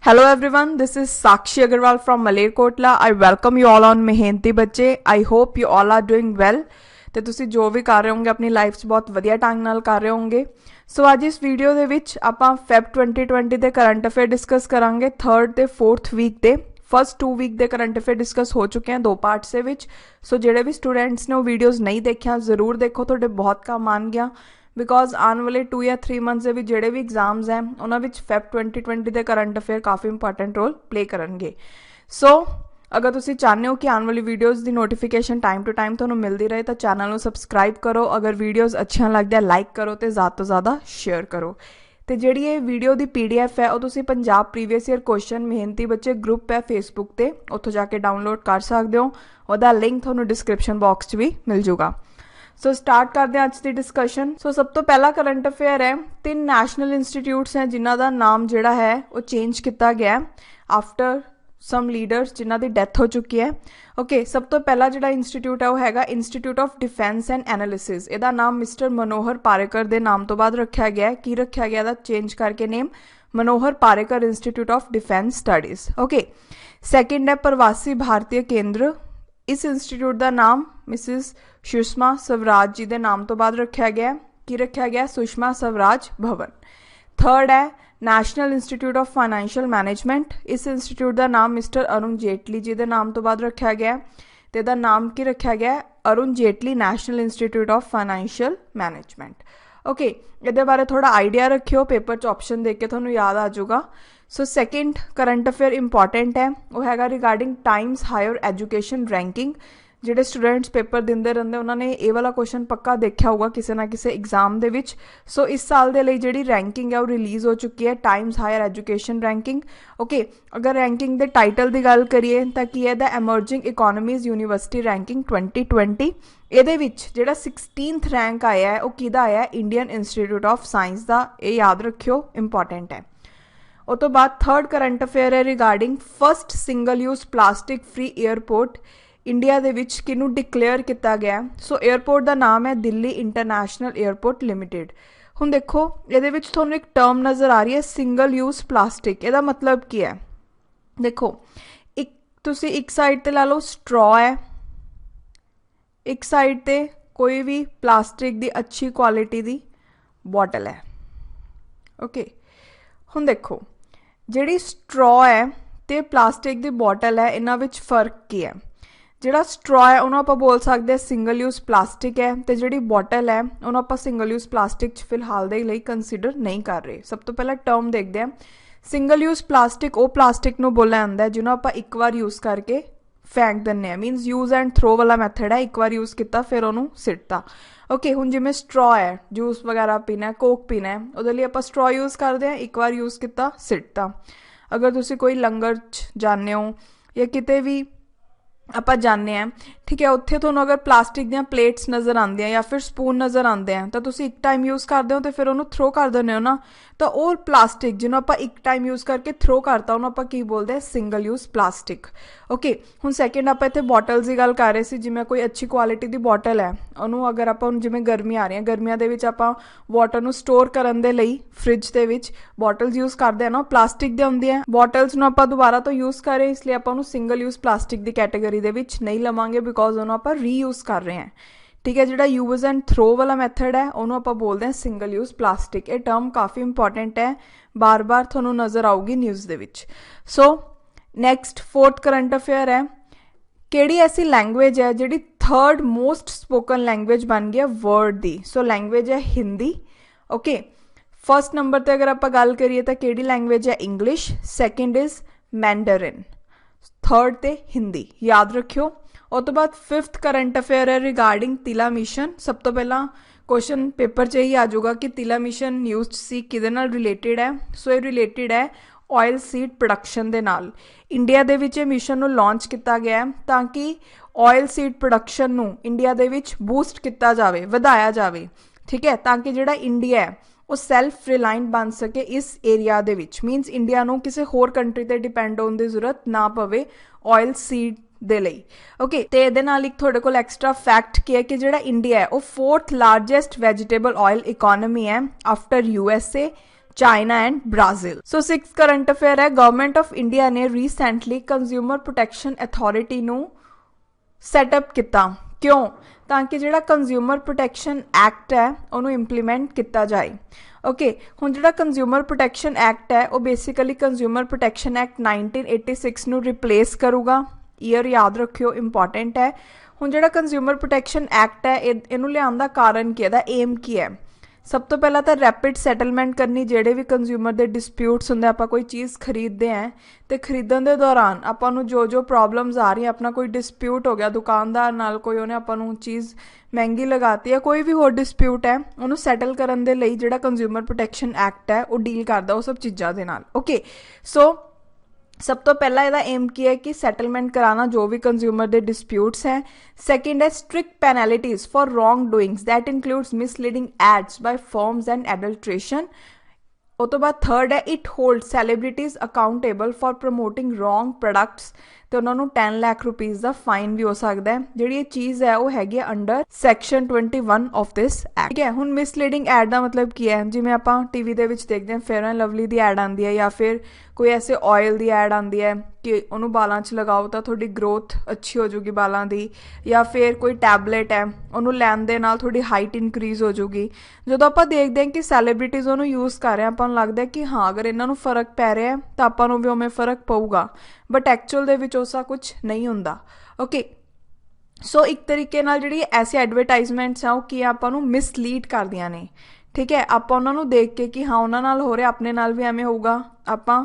Hello everyone, this is Sakshi Agarwal from Malerkotla. I welcome you all on मेहनती बच्चे. I hope you all are doing well. ਤੇ ਤੁਸੀਂ ਜੋ ਵੀ ਕਰ ਰਹੇ ਹੋਗੇ ਆਪਣੀ ਲਾਈਫ 'ਚ ਬਹੁਤ ਵਧੀਆ ਢੰਗ ਨਾਲ ਕਰ ਰਹੇ ਹੋਗੇ. ਸੋ ਅੱਜ ਇਸ ਵੀਡੀਓ ਦੇ ਵਿੱਚ ਆਪਾਂ ਫੈਬ 2020 ਦੇ ਕਰੰਟ ਅਫੇਅਰ ਡਿਸਕਸ ਕਰਾਂਗੇ 3rd ਤੇ 4th ਵੀਕ ਦੇ. फस्ट 2 वीक के करंट अफेयर डिस्कस हो चुके हैं 2 पार्ट्स ਦੇ ਵਿੱਚ. सो ਜਿਹੜੇ ਵੀ स्टूडेंट्स ने वो वीडियोज़ नहीं देखिया ਜ਼ਰੂਰ ਦੇਖੋ, ਤੁਹਾਡੇ ਬਹੁਤ ਕੰਮ ਆਣ ਗਿਆ बिकॉज आने वाले 2 या 3 मंथ्स के जोड़े भी एग्जाम्स हैं उन्होंने फैब 2020 के करंट अफेयर काफ़ी इंपॉर्टेंट रोल प्ले करेंगे. सो अगर तुम चाहते हो कि आने वाली वीडियोज़ की नोटिफिकेशन टाइम टू टाइम तुम्हें मिलती रहे तो चैनल को सबसक्राइब करो. अगर वीडियोज़ अच्छिया लगदियां लाइक करो तो ज़्यादा शेयर करो. तो जी ये वीडियो की PDF है वो पंजाब प्रीवियस ईयर क्वेश्चन मेहनती बच्चे ग्रुप है फेसबुक पर, उत्थों जाके डाउनलोड कर सकते हो. वह लिंक थोड़ा डिस्क्रिप्शन बॉक्स भी मिल जूगा. सो स्टार्ट करते हैं अज की डिस्कशन. सो सब तो पहला करंट अफेयर है 3 नैशनल इंस्टीट्यूट्स हैं जिन्हों का नाम जोड़ा है वो चेंज किया गया आफ्टर सम लीडर्स जिन्हों की डेथ हो चुकी है. ओके सब तो पहला जो इंस्टीट्यूट है वो हैगा institute of defence and analysis. इसका नाम मिस्टर मनोहर पारेकर के नाम तो बाद रखा गया. की रखा गया चेंज करके name Manohar Parrikar institute of defence studies. Okay second है प्रवासी भारतीय केंद्र. इस इंस्टीट्यूट का नाम मिसिज सुषमा स्वराज जी के नाम तो बाद रखा गया. की रखा गया सुषमा स्वराज भवन. थर्ड है national institute of financial management. इस इंस्टीट्यूट का नाम मिस्टर अरुण जेटली जी के नाम तो बाद रखा गया. तो इसका नाम की रखा गया Arun Jaitley national institute of financial management. Okay ये बारे थोड़ा आइडिया रखियो, पेपर च ऑप्शन देख के थोड़ा याद आ जाऊगा. So second current affair important है वो हैगा regarding Times Higher Education ranking. ਜਿਹੜੇ स्टूडेंट्स पेपर ਦਿੰਦੇ ਰਹਿੰਦੇ ਉਹਨਾਂ ਨੇ ਇਹ ਵਾਲਾ क्वेश्चन पक्का देखा होगा किसी ना किसी एग्जाम ਦੇ ਵਿੱਚ. सो इस साल ਦੇ ਲਈ ਜਿਹੜੀ रैंकिंग है वो रिलीज़ हो चुकी है Times Higher Education ranking. Okay अगर रैंकिंग के टाइटल की गल करिए तो की है the emerging economies university ranking 2020. ਇਹਦੇ ਵਿੱਚ ਜਿਹੜਾ 16th रैंक आया है वो किहदा आया है इंडियन इंस्टीट्यूट ऑफ साइंस का. ये याद रखियो इंपॉर्टेंट है. उस तो बाद थर्ड करंट अफेयर है regarding first single use plastic free airport India दे विच किनू डिक्लेयर किया गया. सो एयरपोर्ट का नाम है दिल्ली इंटरनेशनल एयरपोर्ट लिमिटेड. हुण देखो ये थोड़ा एक टर्म नज़र आ रही है सिंगल यूज प्लास्टिक. ਇਹਦਾ मतलब की है देखो एक तुसी एक साइड ते ला लो स्ट्रॉ है, एक साइड ते कोई भी प्लास्टिक दी अच्छी क्वालिटी दी बॉटल है. ओके हुण देखो जिहड़ी स्ट्रॉ है ते प्लास्टिक दी बॉटल है इन्हां विच फर्क की है. जिहड़ा स्ट्रॉ है उन्होंने आप बोल सकते हैं सिंगल यूज प्लास्टिक है, तो जिहड़ी बॉटल है उन्होंने आप सिंगल यूज प्लास्टिक फिलहाल दे लई कंसीडर नहीं कर रहे. सब तो पहला टर्म देखते हैं. सिंगल यूज प्लास्टिक वो प्लास्टिक नूं बोलिया जांदा है जिन्होंने आप एक बार यूज़ करके फेंक दिंदे हैं. मीनस यूज़ एंड थ्रो वाला मैथड है, एक बार यूज़ किया फिर उन्होंने सिटता. ओके हुण जिवें स्ट्रॉ है जूस वगैरह पीना है कोक पीना है उहदे लई आपां स्ट्रॉ यूज़ करते हैं, एक बार यूज़ किया सिटता. अगर तुसीं कोई लंगर जाने हो या किते भी आप जाने हैं ठीक है उत्थे थोड़ा अगर प्लास्टिक दी प्लेट्स नज़र आती हैं या फिर स्पून नज़र आते हैं तो तुसी एक टाइम यूज़ करते हो तो फिर उन्होंने थ्रो कर देने हो ना, तो वो प्लास्टिक जिन्होंने आप एक टाइम यूज़ करके थ्रो करता उन्होंने आप की बोलते हैं सिंगल यूज़ प्लास्टिक. ओके हुण सैकेंड आप इत्थे बॉटल्स की गल कर रहे थे. जिवें कोई अच्छी क्वालिटी की बॉटल है उन्होंने अगर आप जिवें गर्मी आ रही है गर्मियों के विच आपां वाटर नूं स्टोर करन दे लई फ्रिज दे विच बॉटल्स यूज़ करते हैं ना, प्लास्टिक दी हुंदी है. बॉटल्स नूं आपां दोबारा तो यूज़ करें इसलिए आपां उहनूं सिंगल यूज़ प्लास्टिक की कैटेगरी दे विच नहीं लवांगे बिकॉज उन्होंने आप रीयूज़ कर रहे हैं. ठीक है जिहड़ा यूज़ एंड थ्रो वाला मैथड है उन्होंने आप बोलते हैं सिंगल यूज़ प्लास्टिक. ये टर्म काफ़ी इंपॉर्टेंट है, बार बार थोनों नज़र आऊगी न्यूज़ दे विच. So next fourth current affair है किहड़ी ऐसी लैंग्वेज है जिहड़ी 3rd मोस्ट स्पोकन लैंग्वेज बन गई है वर्ल्ड दी. सो लैंग्वेज है हिंदी. ओके फर्स्ट नंबर पर अगर आप गल करिए तो किहड़ी लैंग्वेज है English, second is Mandarin, third ते हिंदी. याद रखियो. और तो बाद फिफ्थ करंट अफेयर है रिगार्डिंग तिला मिशन. सब तो पहला क्वेश्चन पेपर च ही आ जाऊगा कि तिला मिशन न्यूज़ सी किहदे नाल रिलेटेड है. सो ये रिलेटेड है ऑयल सीड प्रोडक्शन दे नाल. इंडिया दे विच मिशन नूं लॉन्च किया गया है ताकि ऑयल सीड प्रोडक्शन नूं इंडिया दे विच बूस्ट किया जाए, वधाया जाए. ठीक है ताकि जिहड़ा इंडिया है वो सैल्फ रिलायंट बन सके इस एरिया दे विच. मीनस इंडिया नूं किसी होर कंट्री ते डिपेंड होने की जरूरत ना पवे ऑयल सीड दे लई. ओके ते इहदे नाल एक तुहाडे कोल एक्स्ट्रा फैक्ट की है कि जिहड़ा इंडिया है वो 4th largest vegetable oil economy है after USA, China and Brazil. So 6th current affair है, गवर्नमेंट ऑफ इंडिया ने रीसेंटली कंज्यूमर प्रोटेक्शन अथॉरिटी ਨੂੰ ਸੈਟਅਪ ਕੀਤਾ। ਕਿਉਂ? ਤਾਂ ਕਿ ਜਿਹੜਾ ਕੰਜ਼ਿਊਮਰ ਪ੍ਰੋਟੈਕਸ਼ਨ ਐਕਟ ਹੈ ਉਹਨੂੰ ਇੰਪਲੀਮੈਂਟ ਕੀਤਾ ਜਾਏ। ਓਕੇ, ਹੁਣ ਜਿਹੜਾ ਕੰਜ਼ਿਊਮਰ ਪ੍ਰੋਟੈਕਸ਼ਨ ਐਕਟ ਹੈ ਉਹ ਬੇਸਿਕਲੀ ਕੰਜ਼ਿਊਮਰ ਪ੍ਰੋਟੈਕਸ਼ਨ ਐਕਟ 1986 ਨੂੰ ਰਿਪਲੇਸ ਕਰੂਗਾ। ਈਅਰ ਯਾਦ ਰੱਖਿਓ, ਇੰਪੋਰਟੈਂਟ ਹੈ। ਹੁਣ ਜਿਹੜਾ ਕੰਜ਼ਿਊਮਰ ਪ੍ਰੋਟੈਕਸ਼ਨ ਐਕਟ ਹੈ ਇਹਨੂੰ ਲਿਆਉਣ ਦਾ ਕਾਰਨ ਕੀ ਹੈ, ਇਹਦਾ ਏਮ ਕੀ ਹੈ? ਸਭ ਤੋਂ ਪਹਿਲਾਂ ਤਾਂ ਰੈਪਿਡ ਸੈਟਲਮੈਂਟ ਕਰਨੀ। ਜਿਹੜੇ ਵੀ ਕੰਜ਼ਿਊਮਰ ਦੇ ਡਿਸਪਿਊਟਸ ਹੁੰਦੇ, ਆਪਾਂ ਕੋਈ ਚੀਜ਼ ਖਰੀਦਦੇ ਹਾਂ ਅਤੇ ਖਰੀਦਣ ਦੇ ਦੌਰਾਨ ਆਪਾਂ ਨੂੰ ਜੋ ਪ੍ਰੋਬਲਮਸ ਆ ਰਹੀਆਂ, ਆਪਣਾ ਕੋਈ ਡਿਸਪਿਊਟ ਹੋ ਗਿਆ ਦੁਕਾਨਦਾਰ ਨਾਲ, ਕੋਈ ਉਹਨੇ ਆਪਾਂ ਨੂੰ ਚੀਜ਼ ਮਹਿੰਗੀ ਲਗਾਤੀ ਹੈ, ਕੋਈ ਵੀ ਹੋਰ ਡਿਸਪਿਊਟ ਹੈ, ਉਹਨੂੰ ਸੈਟਲ ਕਰਨ ਦੇ ਲਈ ਜਿਹੜਾ ਕੰਜ਼ਿਊਮਰ ਪ੍ਰੋਟੈਕਸ਼ਨ ਐਕਟ ਹੈ ਉਹ ਡੀਲ ਕਰਦਾ ਉਹ ਸਭ ਚੀਜ਼ਾਂ ਦੇ ਨਾਲ। ਓਕੇ, ਸੋ ਸਭ ਤੋਂ ਪਹਿਲਾਂ ਇਹਦਾ ਏਮ ਕੀ ਹੈ ਕਿ ਸੈਟਲਮੈਂਟ ਕਰਾਉਣਾ ਜੋ ਵੀ ਕੰਜ਼ਿਊਮਰ ਦੇ ਡਿਸਪਿਊਟਸ ਹੈ। ਸੈਕਿੰਡ ਹੈ strict penalties for wrongdoings that includes misleading ads by firms and adulteration. ਉਹ ਤੋਂ ਬਾਅਦ ਥਰਡ ਹੈ it hold celebrities accountable for promoting wrong products ਅਤੇ ਉਹਨਾਂ ਨੂੰ 10 ਲੱਖ ਰੁਪੀਜ਼ ਦਾ ਫਾਈਨ ਵੀ ਹੋ ਸਕਦਾ ਹੈ। ਜਿਹੜੀ ਇਹ ਚੀਜ਼ ਹੈ ਉਹ ਹੈਗੀ ਹੈ under section 21 of this act. ਠੀਕ ਹੈ, ਹੁਣ ਮਿਸਲੀਡਿੰਗ ਐਡ ਦਾ ਮਤਲਬ ਕੀ ਹੈ? ਜਿਵੇਂ ਆਪਾਂ ਟੀਵੀ ਦੇ ਵਿੱਚ ਦੇਖਦੇ ਹਾਂ fair and Lovely the add ਆਉਂਦੀ ਹੈ ਜਾਂ ਫਿਰ ਕੋਈ ਐਸੇ ਆਇਲ ਦੀ ਐਡ ਆਉਂਦੀ ਹੈ ਕਿ ਉਹਨੂੰ ਬਾਲਾਂ 'ਚ ਲਗਾਓ ਤਾਂ ਤੁਹਾਡੀ ਗਰੋਥ ਅੱਛੀ ਹੋ ਜੂਗੀ ਬਾਲਾਂ ਦੀ, ਜਾਂ ਫਿਰ ਕੋਈ ਟੈਬਲੇਟ ਹੈ ਉਹਨੂੰ ਲੈਣ ਦੇ ਨਾਲ ਤੁਹਾਡੀ ਹਾਈਟ ਇਨਕਰੀਜ਼ ਹੋ ਜੂਗੀ। ਜਦੋਂ ਆਪਾਂ ਦੇਖਦੇ ਹਾਂ ਕਿ ਸੈਲੀਬ੍ਰਿਟੀਜ਼ ਉਹਨੂੰ ਯੂਜ਼ ਕਰ ਰਹੇ ਆ, ਆਪਾਂ ਨੂੰ ਲੱਗਦਾ ਕਿ ਹਾਂ ਅਗਰ ਇਹਨਾਂ ਨੂੰ ਫ਼ਰਕ ਪੈ ਰਿਹਾ ਤਾਂ ਆਪਾਂ ਨੂੰ ਵੀ ਉਵੇਂ ਫ਼ਰਕ ਪਊਗਾ, ਬਟ ਐਕਚੁਅਲ ਦੇ ਵਿੱਚ ਉਸਾ ਕੁਛ ਨਹੀਂ ਹੁੰਦਾ। ਓਕੇ, ਸੋ ਇੱਕ ਤਰੀਕੇ ਨਾਲ ਜਿਹੜੀ ਐਸੀ ਐਡਵਰਟਾਈਜ਼ਮੈਂਟਸ ਆ ਉਹ ਕੀ ਆਪਾਂ ਨੂੰ ਮਿਸਲੀਡ ਕਰਦੀਆਂ ਨੇ। ਠੀਕ ਹੈ, ਆਪਾਂ ਉਹਨਾਂ ਨੂੰ ਦੇਖ ਕੇ ਕਿ ਹਾਂ ਉਹਨਾਂ ਨਾਲ ਹੋ ਰਿਹਾ ਆਪਣੇ ਨਾਲ ਵੀ ਐਵੇਂ ਹੋਊਗਾ, ਆਪਾਂ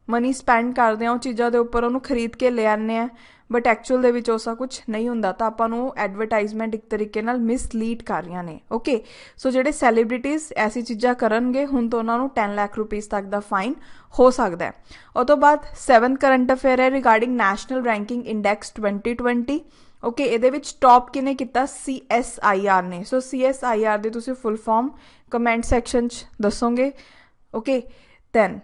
ਮਨੀ ਸਪੈਂਡ ਕਰਦੇ ਹਾਂ ਉਹ ਚੀਜ਼ਾਂ ਦੇ ਉੱਪਰ, ਉਹਨੂੰ ਖਰੀਦ ਕੇ ਲੈ ਆਉਂਦੇ ਹਾਂ, ਬਟ ਐਕਚੁਅਲ ਦੇ ਵਿੱਚ ਉਸਾ ਕੁਛ ਨਹੀਂ ਹੁੰਦਾ, ਤਾਂ ਆਪਾਂ ਨੂੰ ਐਡਵਰਟਾਈਜ਼ਮੈਂਟ ਇੱਕ ਤਰੀਕੇ ਨਾਲ ਮਿਸਲੀਡ ਕਰ ਰਹੀਆਂ ਨੇ। ਓਕੇ, ਸੋ ਜਿਹੜੇ ਸੈਲੀਬ੍ਰਿਟੀਜ਼ ਐਸੀ ਚੀਜ਼ਾਂ ਕਰਨਗੇ ਹੁਣ ਤਾਂ ਉਹਨਾਂ ਨੂੰ 10 ਲੱਖ ਰੁਪੀਜ਼ ਤੱਕ ਦਾ ਫਾਈਨ ਹੋ ਸਕਦਾ ਹੈ। ਉਹ ਤੋਂ ਬਾਅਦ 7th ਕਰੰਟ ਅਫੇਅਰ ਹੈ regarding national ranking index 2020। Okay, ਇਹਦੇ ਵਿੱਚ ਟੌਪ ਕਿਹਨੇ ਕੀਤਾ? CSIR ਨੇ। ਸੋ CSIR ਦੀ ਤੁਸੀਂ ਫੁੱਲ ਫਾਰਮ ਕਮੈਂਟ ਸੈਕਸ਼ਨ 'ਚ ਦੱਸੋਗੇ। Okay, then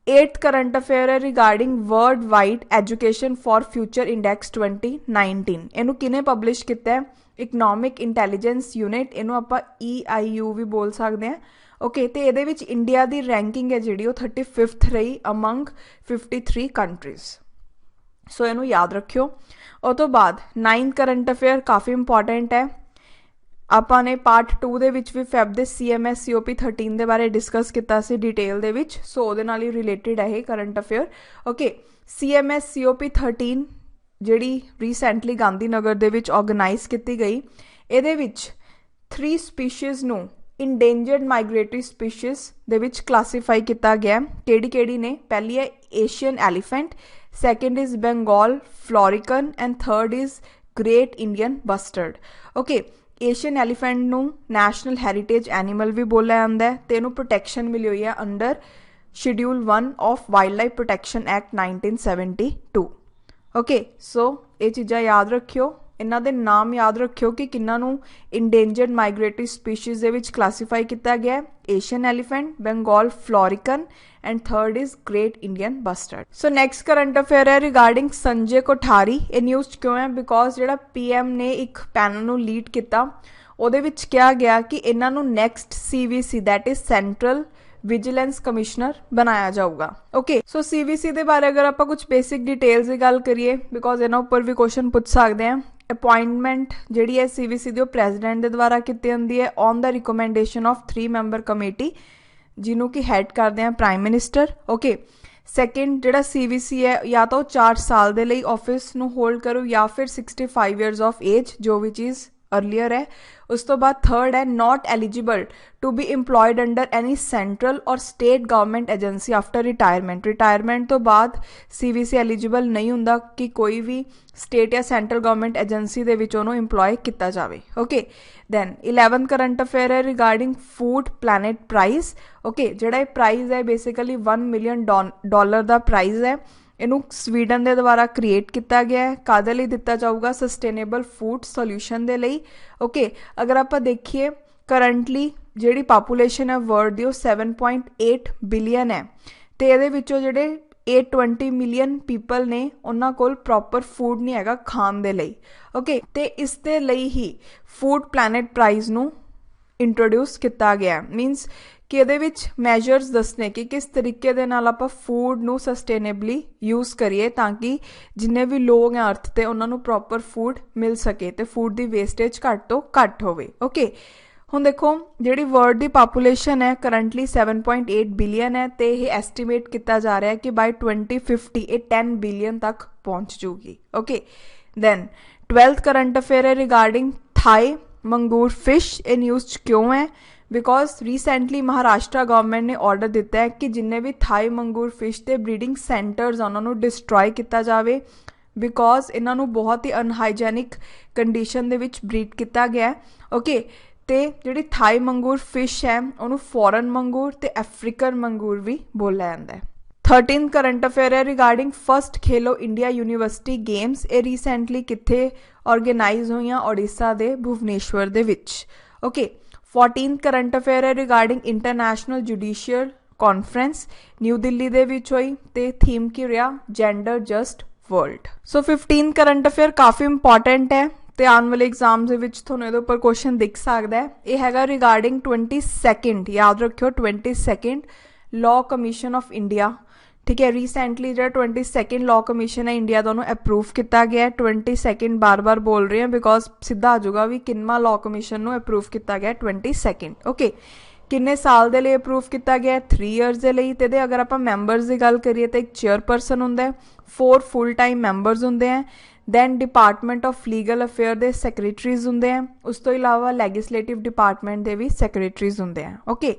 8th current affair ਹੈ regarding worldwide education for future index 2019। ਇਹਨੂੰ ਕਿਹਨੇ ਪਬਲਿਸ਼ ਕੀਤਾ ਹੈ? ਇਕਨੋਮਿਕ ਇੰਟੈਲੀਜੈਂਸ ਯੂਨਿਟ, ਇਹਨੂੰ ਆਪਾਂ EIU ਵੀ ਬੋਲ ਸਕਦੇ ਹਾਂ। ਓਕੇ, ਅਤੇ ਇਹਦੇ ਵਿੱਚ ਇੰਡੀਆ ਦੀ ਰੈਂਕਿੰਗ ਹੈ ਜਿਹੜੀ ਉਹ 35th ਰਹੀ ਅਮੰਗ 53 ਕੰਟਰੀਜ਼। ਸੋ ਇਹਨੂੰ ਯਾਦ ਰੱਖਿਓ। ਉਹ ਤੋਂ ਬਾਅਦ 9th ਕਰੰਟ ਅਫੇਅਰ ਕਾਫੀ ਇੰਪੋਰਟੈਂਟ ਹੈ। ਆਪਾਂ ਨੇ ਪਾਰਟ 2 ਦੇ ਵਿੱਚ ਵੀ ਫੈਬ ਦੇ CMS COP 13 ਦੇ ਬਾਰੇ ਡਿਸਕਸ ਕੀਤਾ ਸੀ ਡਿਟੇਲ ਦੇ ਵਿੱਚ, ਸੋ ਉਹਦੇ ਨਾਲ ਹੀ ਰਿਲੇਟਿਡ ਹੈ ਇਹ current affair. Okay, CMS COP 13 ਜਿਹੜੀ ਰੀਸੈਂਟਲੀ ਗਾਂਧੀ ਨਗਰ ਦੇ ਵਿੱਚ ਔਰਗੇਨਾਈਜ਼ ਕੀਤੀ ਗਈ, ਇਹਦੇ ਵਿੱਚ 3 ਸਪੀਸ਼ੀਜ਼ ਨੂੰ ਇੰਡੇਂਜਰਡ ਮਾਈਗ੍ਰੇਟਰੀ ਸਪੀਸ਼ੀਜ਼ ਦੇ ਵਿੱਚ ਕਲਾਸੀਫਾਈ ਕੀਤਾ ਗਿਆ। ਕਿਹੜੀ ਨੇ? ਪਹਿਲੀ ਹੈ Asian elephant, second is Bengal florican and third is great Indian bustard. Okay, Asian elephant ਨੂੰ ਨੈਸ਼ਨਲ ਹੈਰੀਟੇਜ ਐਨੀਮਲ ਵੀ ਬੋਲਿਆ ਜਾਂਦਾ ਹੈ ਅਤੇ ਇਹਨੂੰ ਪ੍ਰੋਟੈਕਸ਼ਨ ਮਿਲੀ ਹੋਈ ਹੈ under schedule 1 of wildlife protection act 1972। Okay, so ਇਹ ਚੀਜ਼ਾਂ ਯਾਦ ਰੱਖਿਓ, ਇਹਨਾਂ ਦੇ ਨਾਮ ਯਾਦ ਰੱਖਿਓ ਕਿ ਕਿਹਨਾਂ ਨੂੰ ਇੰਡੇਂਜਰਡ ਮਾਈਗ੍ਰੇਟਰੀ ਸਪੀਸ਼ੀਜ਼ ਦੇ ਵਿੱਚ ਕਲਾਸੀਫਾਈ ਕੀਤਾ ਗਿਆ। Asian elephant, Bengal florican and third is great Indian bustard. So next current affair ਹੈ ਰਿਗਾਰਡਿੰਗ ਸੰਜੇ ਕੋਠਾਰੀ। ਇਹ ਨਿਊਜ਼ ਕਿਉਂ ਹੈ? ਬਿਕੋਜ਼ ਜਿਹੜਾ PM ਨੇ ਇੱਕ ਪੈਨਲ ਨੂੰ ਲੀਡ ਕੀਤਾ, ਉਹਦੇ ਵਿੱਚ ਕਿਹਾ ਗਿਆ ਕਿ ਇਹਨਾਂ ਨੂੰ next CVC that is central vigilance commissioner ਬਣਾਇਆ ਜਾਊਗਾ। ਓਕੇ, ਸੋ CVC ਦੇ ਬਾਰੇ ਅਗਰ ਆਪਾਂ ਕੁਝ ਬੇਸਿਕ ਡਿਟੇਲਸ ਦੀ ਗੱਲ ਕਰੀਏ, ਬਿਕੋਜ਼ ਇਹਨਾਂ ਉੱਪਰ ਵੀ ਕੁਐਸਚਨ ਪੁੱਛ ਸਕਦੇ ਹਾਂ। ਅਪੁਆਇੰਟਮੈਂਟ ਜਿਹੜੀ ਹੈ CVC ਦੀ ਉਹ ਪ੍ਰੈਜ਼ੀਡੈਂਟ ਦੇ ਦੁਆਰਾ ਕੀਤੀ ਜਾਂਦੀ ਹੈ on the recommendation of 3 member committee, ਜਿਹਨੂੰ ਕਿ ਹੈਡ ਕਰਦੇ ਆ ਪ੍ਰਾਈਮ ਮਿਨਿਸਟਰ। ਓਕੇ, ਸੈਕਿੰਡ ਜਿਹੜਾ CVC ਹੈ ਜਾਂ ਤਾਂ ਉਹ 4 ਸਾਲ ਦੇ ਲਈ ਆਫਿਸ ਨੂੰ ਹੋਲਡ ਕਰੂ ਜਾਂ ਫਿਰ 65 ਈਅਰਸ ਆਫ ਏਜ, ਜੋ ਵੀ ਚੀਜ਼ अर्लीयर है। उस तो बाद थर्ड है not eligible to be employed under any central और state government agency after retirement तो बाद CVC एलिजिबल नहीं हुंदा कि कोई भी स्टेट या सेंट्रल गवर्नमेंट एजेंसी दे विच उहनूं इंप्लॉय किया जाए। Okay, then 11th current affair है regarding food planet prize. Okay, जिहड़ा प्राइज है बेसिकली $1 मिलियन का प्राइज है। ਇਹਨੂੰ ਸਵੀਡਨ ਦੇ ਦੁਆਰਾ ਕ੍ਰੀਏਟ ਕੀਤਾ ਗਿਆ ਹੈ। ਕਾਹਦੇ ਲਈ ਦਿੱਤਾ ਜਾਊਗਾ? ਸਸਟੇਨੇਬਲ ਫੂਡ ਸੋਲਿਊਸ਼ਨ ਦੇ ਲਈ। ਓਕੇ, ਅਗਰ ਆਪਾਂ ਦੇਖੀਏ ਕਰੰਟਲੀ ਜਿਹੜੀ ਪਾਪੂਲੇਸ਼ਨ ਹੈ ਵਰਲਡ ਦੀ ਉਹ 7.8 ਬਿਲੀਅਨ ਹੈ ਅਤੇ ਇਹਦੇ ਵਿੱਚੋਂ ਜਿਹੜੇ 820 ਮਿਲੀਅਨ ਪੀਪਲ ਨੇ ਉਹਨਾਂ ਕੋਲ ਪ੍ਰੋਪਰ ਫੂਡ ਨਹੀਂ ਹੈਗਾ ਖਾਣ ਦੇ ਲਈ। ਓਕੇ, ਅਤੇ ਇਸ ਦੇ ਲਈ ਹੀ ਫੂਡ ਪਲੈਨਟ ਪ੍ਰਾਈਜ਼ ਨੂੰ ਇੰਟਰੋਡਿਊਸ ਕੀਤਾ ਗਿਆ। ਮੀਨਸ कि ਇਹਦੇ ਵਿੱਚ ਮੈਜਰਸ ਦੱਸਣੇ ਕਿ ਕਿਸ ਤਰੀਕੇ ਦੇ ਨਾਲ ਆਪਾਂ ਫੂਡ ਨੂੰ ਸਸਟੇਨੇਬਲੀ ਯੂਜ਼ ਕਰੀਏ ਤਾਂ ਕਿ ਜਿੰਨੇ ਵੀ ਲੋਕ ਆ ਅਰਥ 'ਤੇ ਉਹਨਾਂ ਨੂੰ ਪ੍ਰੋਪਰ ਫੂਡ ਮਿਲ ਸਕੇ ਅਤੇ ਫੂਡ ਦੀ ਵੇਸਟੇਜ ਘੱਟ ਤੋਂ ਘੱਟ ਹੋਵੇ। ਓਕੇ, ਹੁਣ ਦੇਖੋ ਜਿਹੜੀ ਵਰਲਡ ਦੀ ਪਾਪੂਲੇਸ਼ਨ ਹੈ ਕਰੰਟਲੀ 7.8 ਬਿਲੀਅਨ ਹੈ ਅਤੇ ਇਹ ਐਸਟੀਮੇਟ ਕੀਤਾ ਜਾ ਰਿਹਾ ਕਿ ਬਾਈ 2050 ਇਹ 10 ਬਿਲੀਅਨ ਤੱਕ ਪਹੁੰਚ ਜੂਗੀ। Okay, then 12th current affair ਹੈ ਰਿਗਾਰਡਿੰਗ ਥਾਈ ਮੰਗੂਰ ਫਿਸ਼। ਇਹ ਨਿਊਜ਼ 'ਚ ਕਿਉਂ ਹੈ? ਬਿਕੋਜ਼ ਰੀਸੈਂਟਲੀ ਮਹਾਰਾਸ਼ਟਰ ਗਵਰਨਮੈਂਟ ਨੇ ਆਰਡਰ ਦਿੱਤਾ ਹੈ ਕਿ ਜਿੰਨੇ ਵੀ ਥਾਈ ਮੰਗੂਰ ਫਿਸ਼ ਦੇ ਬਰੀਡਿੰਗ ਸੈਂਟਰਸ ਉਹਨਾਂ ਨੂੰ ਡਿਸਟਰੋਏ ਕੀਤਾ ਜਾਵੇ ਬਿਕੋਜ਼ ਇਹਨਾਂ ਨੂੰ ਬਹੁਤ ਹੀ ਅਨਹਾਈਜੈਨਿਕ ਕੰਡੀਸ਼ਨ ਦੇ ਵਿੱਚ ਬਰੀਡ ਕੀਤਾ ਗਿਆ। ਓਕੇ, ਅਤੇ ਜਿਹੜੀ ਥਾਈ ਮੰਗੂਰ ਫਿਸ਼ ਹੈ ਉਹਨੂੰ ਫੋਰਨ ਮੰਗੂਰ ਅਤੇ ਅਫਰੀਕਨ ਮੰਗੂਰ ਵੀ ਬੋਲਿਆ ਜਾਂਦਾ ਹੈ। 13th ਕਰੰਟ ਅਫੇਅਰ ਹੈ regarding first Khelo India university games. ਇਹ ਰੀਸੈਂਟਲੀ ਕਿੱਥੇ ਔਰਗੇਨਾਈਜ਼ ਹੋਈਆਂ? ਉੜੀਸਾ ਦੇ ਭੁਵਨੇਸ਼ਵਰ ਦੇ ਵਿੱਚ। ਓਕੇ, 14th ਕਰੰਟ ਅਫੇਅਰ ਹੈ regarding international judicial conference new Delhi ਦੇ ਵਿੱਚ ਹੋਈ ਅਤੇ ਥੀਮ ਕੀ ਰਿਹਾ? Gender just world. So 15th current affair ਕਾਫੀ ਇੰਪੋਰਟੈਂਟ ਹੈ ਅਤੇ ਆਉਣ ਵਾਲੇ ਐਗਜ਼ਾਮ ਦੇ ਵਿੱਚ ਤੁਹਾਨੂੰ ਇਹਦੇ ਉੱਪਰ ਕੁਐਸਚਨ ਦਿਖ ਸਕਦਾ ਹੈ। ਇਹ ਹੈਗਾ ਰਿਗਾਰਡਿੰਗ 22nd, ਯਾਦ ਰੱਖਿਓ 22nd law commission of India. ਠੀਕ ਹੈ, ਰੀਸੈਂਟਲੀ ਜਿਹੜਾ 22nd ਲਾਅ ਕਮਿਸ਼ਨ ਹੈ ਇੰਡੀਆ ਦਾ ਉਹਨੂੰ ਅਪਰੂਵ ਕੀਤਾ ਗਿਆ। 22nd ਬਾਰ-ਬਾਰ ਬੋਲ ਰਹੇ ਹਾਂ ਬਿਕੋਜ਼ ਸਿੱਧਾ ਆ ਜਾਊਗਾ ਵੀ ਕਿੰਨਵਾਂ ਲਾਅ ਕਮਿਸ਼ਨ ਨੂੰ ਅਪਰੂਵ ਕੀਤਾ ਗਿਆ 22nd। ਓਕੇ, ਕਿੰਨੇ ਸਾਲ ਦੇ ਲਈ ਅਪਰੂਵ ਕੀਤਾ ਗਿਆ? 3 years ਦੇ ਲਈ। ਅਤੇ ਇਹਦੇ ਅਗਰ ਆਪਾਂ ਮੈਂਬਰਸ ਦੀ ਗੱਲ ਕਰੀਏ ਤਾਂ ਇੱਕ ਚੇਅਰਪਰਸਨ ਹੁੰਦਾ, 4 ਫੁੱਲ ਟਾਈਮ ਮੈਂਬਰਸ ਹੁੰਦੇ ਹੈ, then department of legal affair ਦੇ ਸੈਕਰਟਰੀਜ਼ ਹੁੰਦੇ ਆ, ਉਸ ਤੋਂ ਇਲਾਵਾ ਲੈਜਿਸਲੇਟਿਵ ਡਿਪਾਰਟਮੈਂਟ ਦੇ ਵੀ ਸੈਕਰਟਰੀਜ਼ ਹੁੰਦੇ ਆ। ਓਕੇ,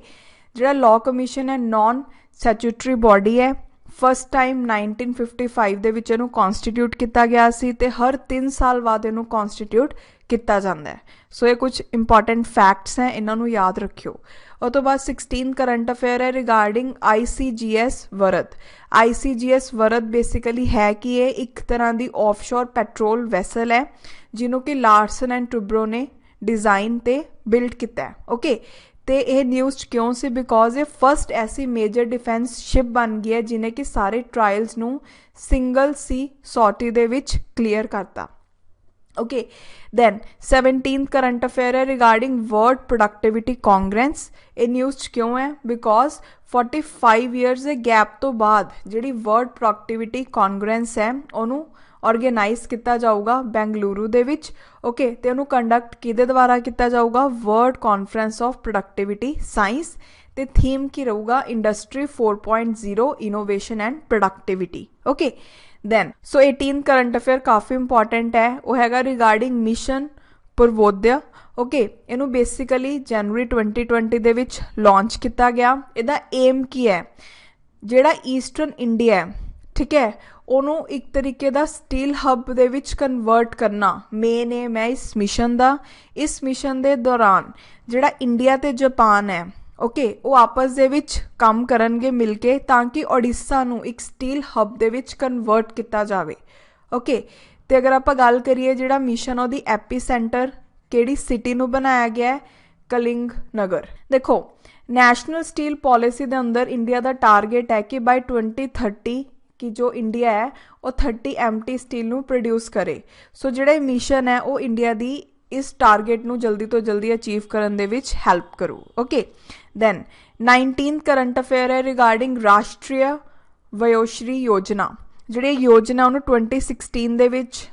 ਜਿਹੜਾ ਲਾਅ ਕਮਿਸ਼ਨ ਹੈ ਨੋਨ ਸਟੈਚੂਟਰੀ ਬੋਡੀ ਹੈ। ਫਸਟ ਟਾਈਮ 1955 ਦੇ ਵਿੱਚ ਇਹਨੂੰ ਕੌਂਸਟੀਟਿਊਟ ਕੀਤਾ ਗਿਆ ਸੀ ਅਤੇ ਹਰ 3 ਸਾਲ ਬਾਅਦ ਇਹਨੂੰ ਕੌਂਸਟੀਟਿਊਟ ਕੀਤਾ ਜਾਂਦਾ ਹੈ। ਸੋ ਇਹ ਕੁਝ ਇੰਪੋਰਟੈਂਟ ਫੈਕਟਸ ਹੈ, ਇਹਨਾਂ ਨੂੰ ਯਾਦ ਰੱਖਿਓ। ਉਹ ਤੋਂ ਬਾਅਦ 16th ਕਰੰਟ ਅਫੇਅਰ ਹੈ ਰਿਗਾਰਡਿੰਗ ICGS ਵਰਦ। ICGS ਵਰਦ ਬੇਸਿਕਲੀ ਹੈ ਕਿ ਇਹ ਇੱਕ ਤਰ੍ਹਾਂ ਦੀ ਆਫਸ਼ੋਰ ਪੈਟਰੋਲ ਵੈਸਲ ਹੈ ਜਿਹਨੂੰ ਕਿ ਲਾਰਸਨ ਐਂਡ ਟੂਬਰੋ ਨੇ ਡਿਜ਼ਾਈਨ ਅਤੇ ਬਿਲਡ ਕੀਤਾ। ਓਕੇ, ਅਤੇ ਇਹ ਨਿਊਜ਼ 'ਚ ਕਿਉਂ ਸੀ? ਬਿਕੋਜ਼ ਇਹ ਫਸਟ ਐਸੀ ਮੇਜਰ ਡਿਫੈਂਸ ਸ਼ਿਪ ਬਣ ਗਈ ਹੈ ਜਿਹਨੇ ਕਿ ਸਾਰੇ ਟਰਾਇਲਸ ਨੂੰ ਸਿੰਗਲ ਸੀ ਸੌਟੀ ਦੇ ਵਿੱਚ ਕਲੀਅਰ ਕਰਤਾ। Okay, then 17th current affair ਹੈ ਰਿਗਾਰਡਿੰਗ ਵਰਲਡ ਪ੍ਰੋਡਕਟਿਵਿਟੀ ਕਾਂਗਰੈਂਸ। ਇਹ ਨਿਊਜ਼ 'ਚ ਕਿਉਂ ਹੈ? ਬਿਕੋਜ਼ 45 years ਦੇ ਗੈਪ ਤੋਂ ਬਾਅਦ ਜਿਹੜੀ ਵਰਲਡ ਪ੍ਰੋਡਕਟਿਵਿਟੀ ਕਾਂਗਰੈਂਸ ਹੈ ਉਹਨੂੰ ਔਰਗੇਨਾਈਜ਼ ਕੀਤਾ ਜਾਊਗਾ ਬੈਂਗਲੁਰੂ ਦੇ ਵਿੱਚ। ਓਕੇ, ਅਤੇ ਉਹਨੂੰ ਕੰਡਕਟ ਕਿਹਦੇ ਦੁਆਰਾ ਕੀਤਾ ਜਾਊਗਾ? World conference of productivity science. ਅਤੇ ਥੀਮ ਕੀ ਰਹੂਗਾ? Industry 4.0 innovation and productivity. Okay, then so 18th current affair ਕਾਫੀ ਇੰਪੋਰਟੈਂਟ ਹੈ, ਉਹ ਹੈਗਾ ਰਿਗਾਰਡਿੰਗ ਮਿਸ਼ਨ ਪੂਰਵੋਦਯ। ਓਕੇ, ਇਹਨੂੰ ਬੇਸਿਕਲੀ ਜਨਵਰੀ 2020 ਦੇ ਵਿੱਚ ਲਾਂਚ ਕੀਤਾ ਗਿਆ। ਇਹਦਾ ਏਮ ਕੀ ਹੈ? ਜਿਹੜਾ ਈਸਟਰਨ ਇੰਡੀਆ ਹੈ, ਠੀਕ ਹੈ, ਉਹਨੂੰ ਇੱਕ ਤਰੀਕੇ ਦਾ ਸਟੀਲ ਹੱਬ ਦੇ ਵਿੱਚ ਕਨਵਰਟ ਕਰਨਾ ਮੇਨ ਏਮ ਹੈ ਇਸ ਮਿਸ਼ਨ ਦਾ। ਇਸ ਮਿਸ਼ਨ ਦੇ ਦੌਰਾਨ ਜਿਹੜਾ ਇੰਡੀਆ ਅਤੇ ਜਾਪਾਨ ਹੈ, ਓਕੇ, ਉਹ ਆਪਸ ਦੇ ਵਿੱਚ ਕੰਮ ਕਰਨਗੇ ਮਿਲ ਕੇ ਤਾਂ ਕਿ ਉੜੀਸਾ ਨੂੰ ਇੱਕ ਸਟੀਲ ਹੱਬ ਦੇ ਵਿੱਚ ਕਨਵਰਟ ਕੀਤਾ ਜਾਵੇ। ਓਕੇ, ਅਤੇ ਅਗਰ ਆਪਾਂ ਗੱਲ ਕਰੀਏ ਜਿਹੜਾ ਮਿਸ਼ਨ ਉਹਦੀ ਐਪੀ ਸੈਂਟਰ ਕਿਹੜੀ ਸਿਟੀ ਨੂੰ ਬਣਾਇਆ ਗਿਆ ਹੈ? ਕਲਿੰਗ ਨਗਰ। ਦੇਖੋ, ਨੈਸ਼ਨਲ ਸਟੀਲ ਪੋਲਿਸੀ ਦੇ ਅੰਦਰ ਇੰਡੀਆ ਦਾ ਟਾਰਗੇਟ ਹੈ ਕਿ ਬਾਈ 2030 ਕਿ ਜੋ ਇੰਡੀਆ ਹੈ ਉਹ 30 MT ਸਟੀਲ ਨੂੰ ਪ੍ਰੋਡਿਊਸ ਕਰੇ। ਸੋ ਜਿਹੜਾ ਮਿਸ਼ਨ ਹੈ ਉਹ ਇੰਡੀਆ ਦੀ ਇਸ ਟਾਰਗੇਟ ਨੂੰ ਜਲਦੀ ਤੋਂ ਜਲਦੀ ਅਚੀਵ ਕਰਨ ਦੇ ਵਿੱਚ ਹੈਲਪ ਕਰੂ। Okay, then 19th current affair ਹੈ ਰਿਗਾਰਡਿੰਗ ਰਾਸ਼ਟਰੀ ਵਯੋਸ਼੍ਰੀ ਯੋਜਨਾ। ਜਿਹੜੀ ਯੋਜਨਾ ਉਹਨੂੰ 2016 ਦੇ ਵਿੱਚ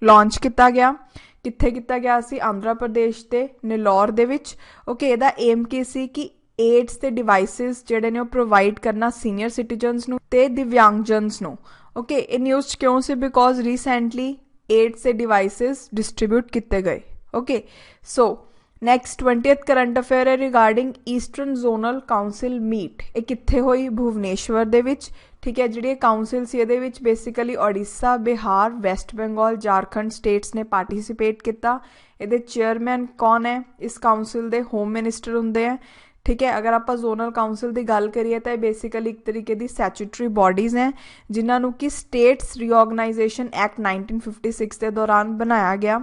ਲਾਂਚ ਕੀਤਾ ਗਿਆ। ਕਿੱਥੇ ਕੀਤਾ ਗਿਆ ਸੀ? ਆਂਧਰਾ ਪ੍ਰਦੇਸ਼ ਦੇ ਨਿਲੌਰ ਦੇ ਵਿੱਚ। ਓਕੇ, ਇਹਦਾ ਏਮ ਕੀ ਸੀ ਕਿ ਏਡਸ ਅਤੇ ਡਿਵਾਈਸਿਸ ਜਿਹੜੇ ਨੇ ਉਹ ਪ੍ਰੋਵਾਈਡ ਕਰਨਾ ਸੀਨੀਅਰ ਸਿਟੀਜ਼ਨਸ ਨੂੰ ਅਤੇ ਦਿਵਿਆਂਗਜਨਸ ਨੂੰ। ਓਕੇ, ਇਹ ਨਿਊਜ਼ 'ਚ ਕਿਉਂ ਸੀ? ਬਿਕੋਜ਼ ਰੀਸੈਂਟਲੀ ਏਡਸ ਅਤੇ ਡਿਵਾਈਸਿਸ ਡਿਸਟਰੀਬਿਊਟ ਕੀਤੇ ਗਏ। Okay, so next 20th current affair ਹੈ regarding eastern zonal council meet. ਇਹ ਕਿੱਥੇ ਹੋਈ? ਭੁਵਨੇਸ਼ਵਰ ਦੇ ਵਿੱਚ। ਠੀਕ ਹੈ, ਜਿਹੜੀ ਇਹ ਕਾਊਂਸਿਲ ਸੀ ਇਹਦੇ ਵਿੱਚ basically Odisha, Bihar, west Bengal, Jharkhand states ਨੇ ਪਾਰਟੀਸੀਪੇਟ ਕੀਤਾ। ਇਹਦੇ ਚੇਅਰਮੈਨ ਕੌਣ ਹੈ? ਇਸ ਕਾਊਂਸਿਲ ਦੇ ਹੋਮ ਮਿਨਿਸਟਰ ਹੁੰਦੇ ਹੈ। ਠੀਕ ਹੈ, ਅਗਰ ਆਪਾਂ ਜ਼ੋਨਲ ਕਾਊਂਸਿਲ ਦੀ ਗੱਲ ਕਰੀਏ ਤਾਂ ਇਹ ਬੇਸਿਕਲੀ ਇੱਕ ਤਰੀਕੇ ਦੀ ਸਟੈਚੂਟਰੀ ਬੋਡੀਜ਼ ਹੈ ਜਿਨ੍ਹਾਂ ਨੂੰ ਕਿ ਸਟੇਟਸ ਰੀਆਰਗਨਾਈਜੇਸ਼ਨ ਐਕਟ 1956 ਦੇ ਦੌਰਾਨ ਬਣਾਇਆ ਗਿਆ।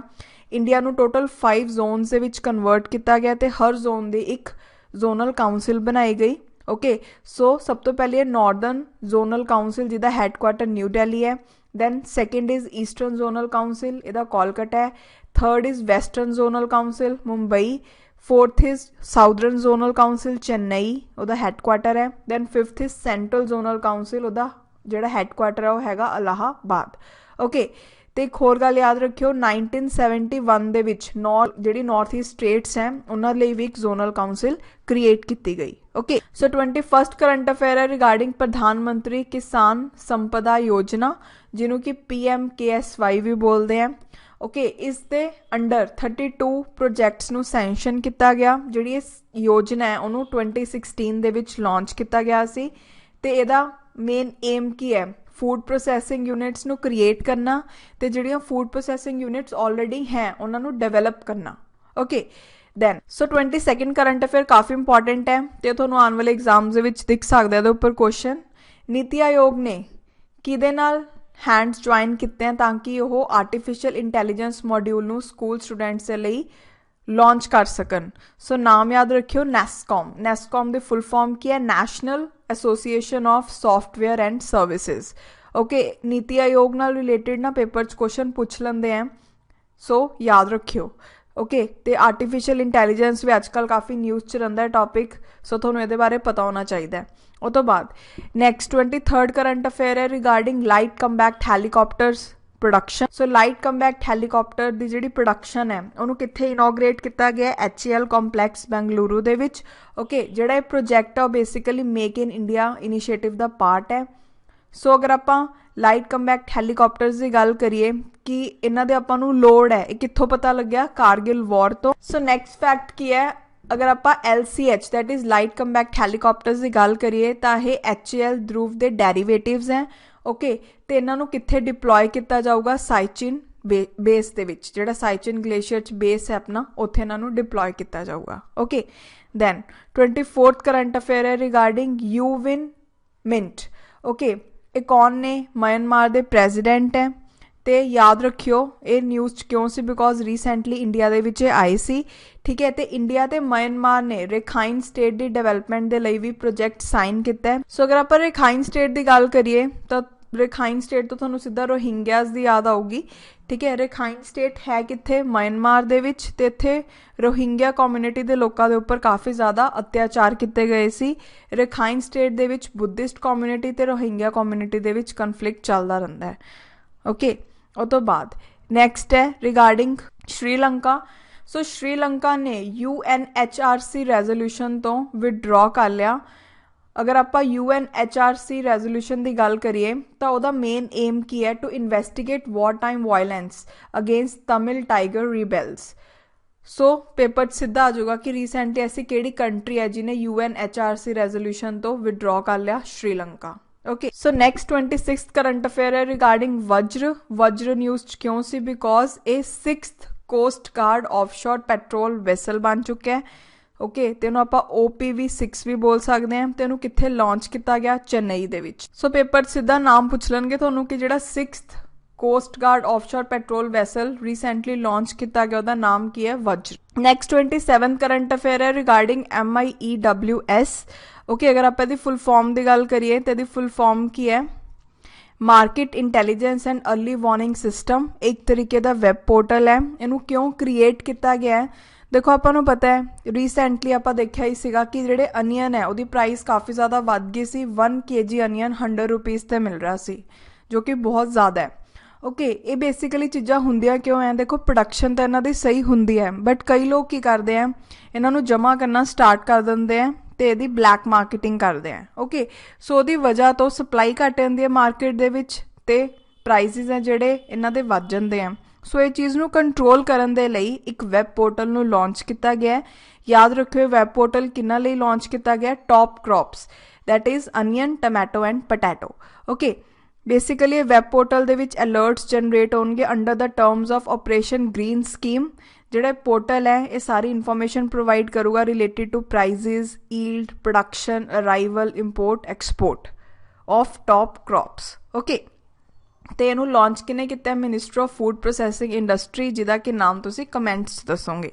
ਇੰਡੀਆ ਨੂੰ ਟੋਟਲ 5 ਜ਼ੋਨਸ ਦੇ ਵਿੱਚ ਕਨਵਰਟ ਕੀਤਾ ਗਿਆ ਅਤੇ ਹਰ ਜ਼ੋਨ ਦੀ ਇੱਕ ਜ਼ੋਨਲ ਕਾਊਂਸਿਲ ਬਣਾਈ ਗਈ। ਓਕੇ, ਸੋ ਸਭ ਤੋਂ ਪਹਿਲੇ ਹੈ ਨਾਰਦਰਨ ਜ਼ੋਨਲ ਕਾਊਂਸਿਲ ਜਿਹਦਾ ਹੈੱਡਕੁਆਟਰ ਨਿਊ ਦਿੱਲੀ ਹੈ। Then second is eastern zonal council, ਇਹਦਾ ਕੋਲਕਾਤਾ ਹੈ। Third is western zonal council, Mumbai. 4th is southern zonal council Chennai, ਉਹਦਾ ਹੈੱਡਕੁਆਟਰ ਹੈ। Then 5th is central zonal council, ਉਹਦਾ ਜਿਹੜਾ ਹੈੱਡਕੁਆਟਰ ਹੈ ਉਹ ਹੈਗਾ ਅਲਾਹਾਬਾਦ। ਓਕੇ, ਤੇ ਇੱਕ ਹੋਰ ਗੱਲ ਯਾਦ ਰੱਖਿਓ, 1971 ਦੇ ਵਿੱਚ ਜਿਹੜੀ ਨਾਰਥ ਈਸਟ ਸਟੇਟਸ ਹੈ ਉਹਨਾਂ ਲਈ ਵੀ ਇੱਕ ਜ਼ੋਨਲ ਕਾਉਂਸਿਲ ਕ੍ਰੀਏਟ ਕੀਤੀ ਗਈ। ਓਕੇ, ਸੋ 21st ਕਰੰਟ ਅਫੇਅਰ ਹੈ ਰਿਗਾਰਡਿੰਗ ਪ੍ਰਧਾਨ ਮੰਤਰੀ ਕਿਸਾਨ ਸੰਪਦਾ ਯੋਜਨਾ, ਜਿਹਨੂੰ ਕਿ PMKSY ਵੀ ਬੋਲਦੇ ਆ। ਓਕੇ, ਇਸ ਦੇ ਅੰਡਰ 32 ਪ੍ਰੋਜੈਕਟਸ ਨੂੰ ਸੈਂਕਸ਼ਨ ਕੀਤਾ ਗਿਆ। ਜਿਹੜੀ ਇਸ ਯੋਜਨਾ ਹੈ ਉਹਨੂੰ 2016 ਦੇ ਵਿੱਚ ਲਾਂਚ ਕੀਤਾ ਗਿਆ ਸੀ, ਤੇ ਇਹਦਾ ਮੇਨ ਏਮ ਕੀ ਹੈ, ਫੂਡ ਪ੍ਰੋਸੈਸਿੰਗ ਯੂਨਿਟਸ ਨੂੰ ਕ੍ਰੀਏਟ ਕਰਨਾ, ਤੇ ਜਿਹੜੀਆਂ ਫੂਡ ਪ੍ਰੋਸੈਸਿੰਗ ਯੂਨਿਟਸ ਆਲਰੇਡੀ ਹੈ ਉਹਨਾਂ ਨੂੰ ਡਿਵੈਲਪ ਕਰਨਾ। ਓਕੇ, ਦੈਨ ਸੋ 22nd ਕਰੰਟ ਅਫੇਅਰ ਕਾਫੀ ਇੰਪੋਰਟੈਂਟ ਹੈ, ਤੇ ਤੁਹਾਨੂੰ ਆਉਣ ਵਾਲੇ ਐਗਜ਼ਾਮਸ ਦੇ ਵਿੱਚ ਦਿਖ ਸਕਦਾ ਇਹਦੇ ਉੱਪਰ ਕੁਐਸਚਨ। ਨੀਤੀ ਆਯੋਗ ਨੇ ਕਿਹਦੇ ਨਾਲ ਹੈਂਡਸ ਜੁਆਇਨ ਕੀਤੇ हैं ਤਾਂ ਕਿ ਉਹ ਆਰਟੀਫਿਸ਼ੀਅਲ ਇੰਟੈਲੀਜੈਂਸ ਮੋਡਿਊਲ ਨੂੰ ਸਕੂਲ ਸਟੂਡੈਂਟਸ ਦੇ ਲਈ ਲਾਂਚ ਕਰ ਸਕਣ। ਸੋ ਨਾਮ ਯਾਦ ਰੱਖਿਓ, ਨੈਸਕॉम। ਨੈਸਕॉम ਦੀ ਫੁੱਲ ਫਾਰਮ ਕੀ ਹੈ, national association of software and services. Okay, ਨੀਤੀ ਆਯੋਗ ਨਾਲ ਰਿਲੇਟਿਡ ਨਾ ਪੇਪਰ 'ਚ ਕੁਐਸਚਨ ਪੁੱਛ ਲੈਂਦੇ ਆ, ਸੋ ਯਾਦ ਰੱਖਿਓ। ਓਕੇ, ਤੇ ਆਰਟੀਫਿਸ਼ੀਅਲ ਇੰਟੈਲੀਜੈਂਸ ਵੀ ਅੱਜ ਕੱਲ੍ਹ ਕਾਫੀ ਨਿਊਜ਼ 'ਚ ਰਹਿੰਦਾ ਟੌਪਿਕ, ਸੋ ਤੁਹਾਨੂੰ ਇਹਦੇ ਬਾਰੇ ਪਤਾ ਹੋਣਾ ਚਾਹੀਦਾ। ਉਹ ਤੋਂ ਬਾਅਦ ਨੈਕਸਟ 23rd ਕਰੰਟ ਅਫੇਅਰ ਹੈ ਰਿਗਾਰਡਿੰਗ ਲਾਈਟ ਕੰਬੈਕਟ ਹੈਲੀਕਾਪਟਰਸ ਪ੍ਰੋਡਕਸ਼ਨ। ਸੋ ਲਾਈਟ ਕੰਬੈਕਟ ਹੈਲੀਕਾਪਟਰ ਦੀ ਜਿਹੜੀ ਪ੍ਰੋਡਕਸ਼ਨ ਹੈ ਉਹਨੂੰ ਕਿੱਥੇ ਇਨੋਗਰੇਟ ਕੀਤਾ ਗਿਆ, HAL ਕੰਪਲੈਕਸ ਬੈਂਗਲੁਰੂ ਦੇ ਵਿੱਚ। ਓਕੇ, ਜਿਹੜਾ ਇਹ ਪ੍ਰੋਜੈਕਟ ਆ ਉਹ basically make in India initiative the part ਹੈ। ਸੋ ਅਗਰ ਆਪਾਂ ਲਾਈਟ ਕੰਬੈਕਟ ਹੈਲੀਕਾਪਟਰਸ ਦੀ ਗੱਲ ਕਰੀਏ ਕਿ ਇਹਨਾਂ ਦੇ ਆਪਾਂ ਨੂੰ ਲੋੜ ਹੈ, ਇਹ ਕਿੱਥੋਂ ਪਤਾ ਲੱਗਿਆ, ਕਾਰਗਿਲ ਵਾਰ ਤੋਂ। ਸੋ ਨੈਕਸਟ ਫੈਕਟ ਕੀ ਹੈ, ਅਗਰ ਆਪਾਂ LCH ਦੈਟ ਇਜ਼ ਲਾਈਟ ਕੰਬੈਕਟ ਹੈਲੀਕਾਪਟਰਸ ਦੀ ਗੱਲ ਕਰੀਏ ਤਾਂ ਇਹ HAL ਧਰੁਵ ਦੇ ਡੈਰੀਵੇਟਿਵਸ ਹੈ। ਓਕੇ, ਤੇ ਇਹਨਾਂ ਨੂੰ ਕਿੱਥੇ ਡਿਪਲੋਏ ਕੀਤਾ ਜਾਊਗਾ, ਸਾਈਚਿਨ ਬੇਸ ਦੇ ਵਿੱਚ, ਜਿਹੜਾ ਸਾਈਚਿਨ ਗਲੇਸ਼ੀਅਰ 'ਚ ਬੇਸ ਹੈ ਆਪਣਾ, ਉੱਥੇ ਇਹਨਾਂ ਨੂੰ ਡਿਪਲੋਏ ਕੀਤਾ ਜਾਊਗਾ। Okay, then 24th current affair ਹੈ regarding U Win Myint. Okay, ਇਹ ਕੌਣ ਨੇ, ਮਿਆਂਮਾਰ ਦੇ ਪ੍ਰੈਜ਼ੀਡੈਂਟ ਹੈ। ਤੇ ਯਾਦ ਰੱਖਿਓ ਇਹ ਨਿਊਜ਼ 'ਚ ਕਿਉਂ ਸੀ, ਬਿਕੋਜ਼ ਰੀਸੈਂਟਲੀ ਇੰਡੀਆ ਦੇ ਵਿੱਚ ਇਹ ਆਏ ਸੀ। ਠੀਕ ਹੈ, ਤੇ ਇੰਡੀਆ ਤੇ ਮਿਆਂਮਾਰ ਨੇ ਰੇਖਾਈਨ ਸਟੇਟ ਦੀ ਡਿਵੈਲਪਮੈਂਟ ਦੇ ਲਈ ਵੀ ਪ੍ਰੋਜੈਕਟ ਸਾਈਨ ਕੀਤਾ ਹੈ। ਸੋ ਅਗਰ ਆਪਾਂ ਰੇਖਾਈਨ ਸਟੇਟ ਦੀ ਗੱਲ ਕਰੀਏ ਤਾਂ ਰੇਖਾਈਨ ਸਟੇਟ ਤੋਂ ਤੁਹਾਨੂੰ ਸਿੱਧਾ ਰੋਹਿੰਗਿਆਸ ਦੀ ਯਾਦ ਆਊਗੀ। ਠੀਕ ਹੈ, ਰੇਖਾਈਨ ਸਟੇਟ ਹੈ ਕਿੱਥੇ, ਮਿਆਂਮਾਰ ਦੇ ਵਿੱਚ, ਤੇ ਇੱਥੇ ਰੋਹਿੰਗਿਆ ਕਮਿਊਨਿਟੀ ਦੇ ਲੋਕਾਂ ਦੇ ਉੱਪਰ ਕਾਫੀ ਜ਼ਿਆਦਾ ਅਤਿਆਚਾਰ ਕੀਤੇ ਗਏ ਸੀ। ਰੇਖਾਈਨ ਸਟੇਟ ਦੇ ਵਿੱਚ ਬੁੱਧਿਸਟ ਕਮਿਊਨਿਟੀ ਤੇ ਰੋਹਿੰਗਿਆ ਕਮਿਊਨਿਟੀ ਦੇ ਵਿੱਚ ਕਨਫਲਿਕਟ ਚੱਲਦਾ ਰਹਿੰਦਾ ਹੈ। ਓਕੇ, ਉਹ ਤੋਂ ਬਾਅਦ ਨੈਕਸਟ ਹੈ ਰਿਗਾਰਡਿੰਗ ਸ਼੍ਰੀਲੰਕਾ। ਸੋ ਸ਼੍ਰੀਲੰਕਾ ਨੇ UNHRC ਰੈਜ਼ੋਲੂਸ਼ਨ ਤੋਂ ਵਿਡਰॉ ਕਰ ਲਿਆ। ਅਗਰ ਆਪਾਂ UNHRC ਰੈਜ਼ੋਲੂਸ਼ਨ ਦੀ ਗੱਲ ਕਰੀਏ ਤਾਂ ਉਹਦਾ ਮੇਨ ਏਮ ਕੀ ਹੈ, to investigate wartime violence against Tamil tiger rebels. So paper 'ਚ ਸਿੱਧਾ ਆ ਜਾਊਗਾ ਕਿ ਰੀਸੈਂਟਲੀ ਐਸੀ ਕਿਹੜੀ ਕੰਟਰੀ ਹੈ ਜਿਹਨੇ UNHRC ਰੈਜ਼ੋਲੂਸ਼ਨ ਤੋਂ ਵਿਡਰॉ ਕਰ ਲਿਆ, Sri Lanka. Okay, so next 26th current affair ਹੈ ਰਿਗਾਰਡਿੰਗ ਵਜਰ ਨਿਊਜ਼ 'ਚ ਕਿਉਂ ਸੀ, ਬਿਕੋਜ਼ ਇਹ 6th cost guard offshore petrol vessel ਬਣ ਚੁੱਕਿਆ ਹੈ। ਓਕੇ, ਤੇ ਇਹਨੂੰ ਆਪਾਂ OPV6 ਵੀ ਬੋਲ ਸਕਦੇ ਹਾਂ, ਤੇ ਇਹਨੂੰ ਕਿੱਥੇ ਲਾਂਚ ਕੀਤਾ ਗਿਆ, ਚੇन्नई ਦੇ ਵਿੱਚ। ਸੋ ਪੇਪਰ 'ਚ ਸਿੱਧਾ ਨਾਮ ਪੁੱਛ ਲੈਣਗੇ ਤੁਹਾਨੂੰ ਕਿ ਜਿਹੜਾ 6th cost guard offshore petrol vessel recently launch ਕੀਤਾ ਗਿਆ ਉਹਦਾ ਨਾਮ ਕੀ ਹੈ, ਵਜਰ। ਨੈਕਸਟ 27th ਕਰੰਟ ਅਫੇਅਰ ਹੈ ਰਿਗਾਰਡਿੰਗ MIEWS। ਓਕੇ, ਅਗਰ ਆਪਾਂ ਇਹਦੀ ਫੁੱਲ ਫਾਰਮ ਦੀ ਗੱਲ ਕਰੀਏ ਤਾਂ ਇਹਦੀ ਫੁੱਲ ਫਾਰਮ ਕੀ ਹੈ, market intelligence and early warning system. ਇੱਕ ਤਰੀਕੇ ਦਾ ਵੈਬ ਪੋਰਟਲ ਹੈ। ਇਹਨੂੰ ਕਿਉਂ ਕ੍ਰੀਏਟ ਕੀਤਾ ਗਿਆ ਹੈ, ਦੇਖੋ ਆਪਾਂ ਨੂੰ ਪਤਾ ਹੈ ਰੀਸੈਂਟਲੀ ਆਪਾਂ ਦੇਖਿਆ ਹੀ ਸੀਗਾ ਕਿ ਜਿਹੜੇ ਅਨੀਅਨ ਹੈ ਉਹਦੀ ਪ੍ਰਾਈਸ ਕਾਫੀ ਜ਼ਿਆਦਾ ਵੱਧ ਗਈ ਸੀ। 1 kg ਅਨੀਅਨ 100 ਰੁਪੀਜ਼ 'ਤੇ ਮਿਲ ਰਿਹਾ ਸੀ, ਜੋ ਕਿ ਬਹੁਤ ਜ਼ਿਆਦਾ ਹੈ। ਓਕੇ, ਇਹ ਬੇਸਿਕਲੀ ਚੀਜ਼ਾਂ ਹੁੰਦੀਆਂ ਕਿਉਂ ਹੈ, ਦੇਖੋ ਪ੍ਰੋਡਕਸ਼ਨ ਤਾਂ ਇਹਨਾਂ ਦੀ ਸਹੀ ਹੁੰਦੀ ਹੈ, ਬਟ ਕਈ ਲੋਕ ਕੀ ਕਰਦੇ ਆ, ਇਹਨਾਂ ਨੂੰ ਜਮ੍ਹਾਂ ਕਰਨਾ ਸਟਾਰਟ ਕਰ ਦਿੰਦੇ ਆ ਤੇ ਇਹਦੀ ਬਲੈਕ ਮਾਰਕੀਟਿੰਗ ਕਰਦੇ ਆ। ਓਕੇ, ਸੋ ਉਹਦੀ ਵਜ੍ਹਾ ਤੋਂ ਸਪਲਾਈ ਘੱਟ ਜਾਂਦੀ ਹੈ ਮਾਰਕੀਟ ਦੇ ਵਿੱਚ ਤੇ ਪ੍ਰਾਈਸਿਸ ਹੈ ਜਿਹੜੇ ਇਹਨਾਂ ਦੇ ਵੱਧ ਜਾਂਦੇ ਆ। ਸੋ ਇਹ ਚੀਜ਼ ਨੂੰ ਕੰਟਰੋਲ ਕਰਨ ਦੇ ਲਈ ਇੱਕ ਵੈਬ ਪੋਰਟਲ ਨੂੰ ਲਾਂਚ ਕੀਤਾ ਗਿਆ ਹੈ। ਯਾਦ ਰੱਖਿਓ ਵੈਬ ਪੋਰਟਲ ਕਿਹਨਾਂ ਲਈ ਲਾਂਚ ਕੀਤਾ ਗਿਆ, top crops, that is onion, tomato and potato. Okay, basically ਇਹ ਵੈਬ ਪੋਰਟਲ ਦੇ ਵਿੱਚ ਅਲਰਟਸ ਜਨਰੇਟ ਹੋਣਗੇ under the terms of operation green scheme. ਜਿਹੜਾ ਪੋਰਟਲ ਹੈ ਇਹ ਸਾਰੀ ਇਨਫੋਰਮੇਸ਼ਨ ਪ੍ਰੋਵਾਈਡ ਕਰੂਗਾ related to prices, yield, production, arrival, import, export of top crops. Okay, ਤੇ ਇਹਨੂੰ ਲਾਂਚ ਕਿਨੇ ਕੀਤਾ, minister of food processing industry, ਜਿਹਦਾ ਕਿ ਨਾਮ ਤੁਸੀਂ ਕਮੈਂਟਸ 'ਚ ਦੱਸੋਗੇ।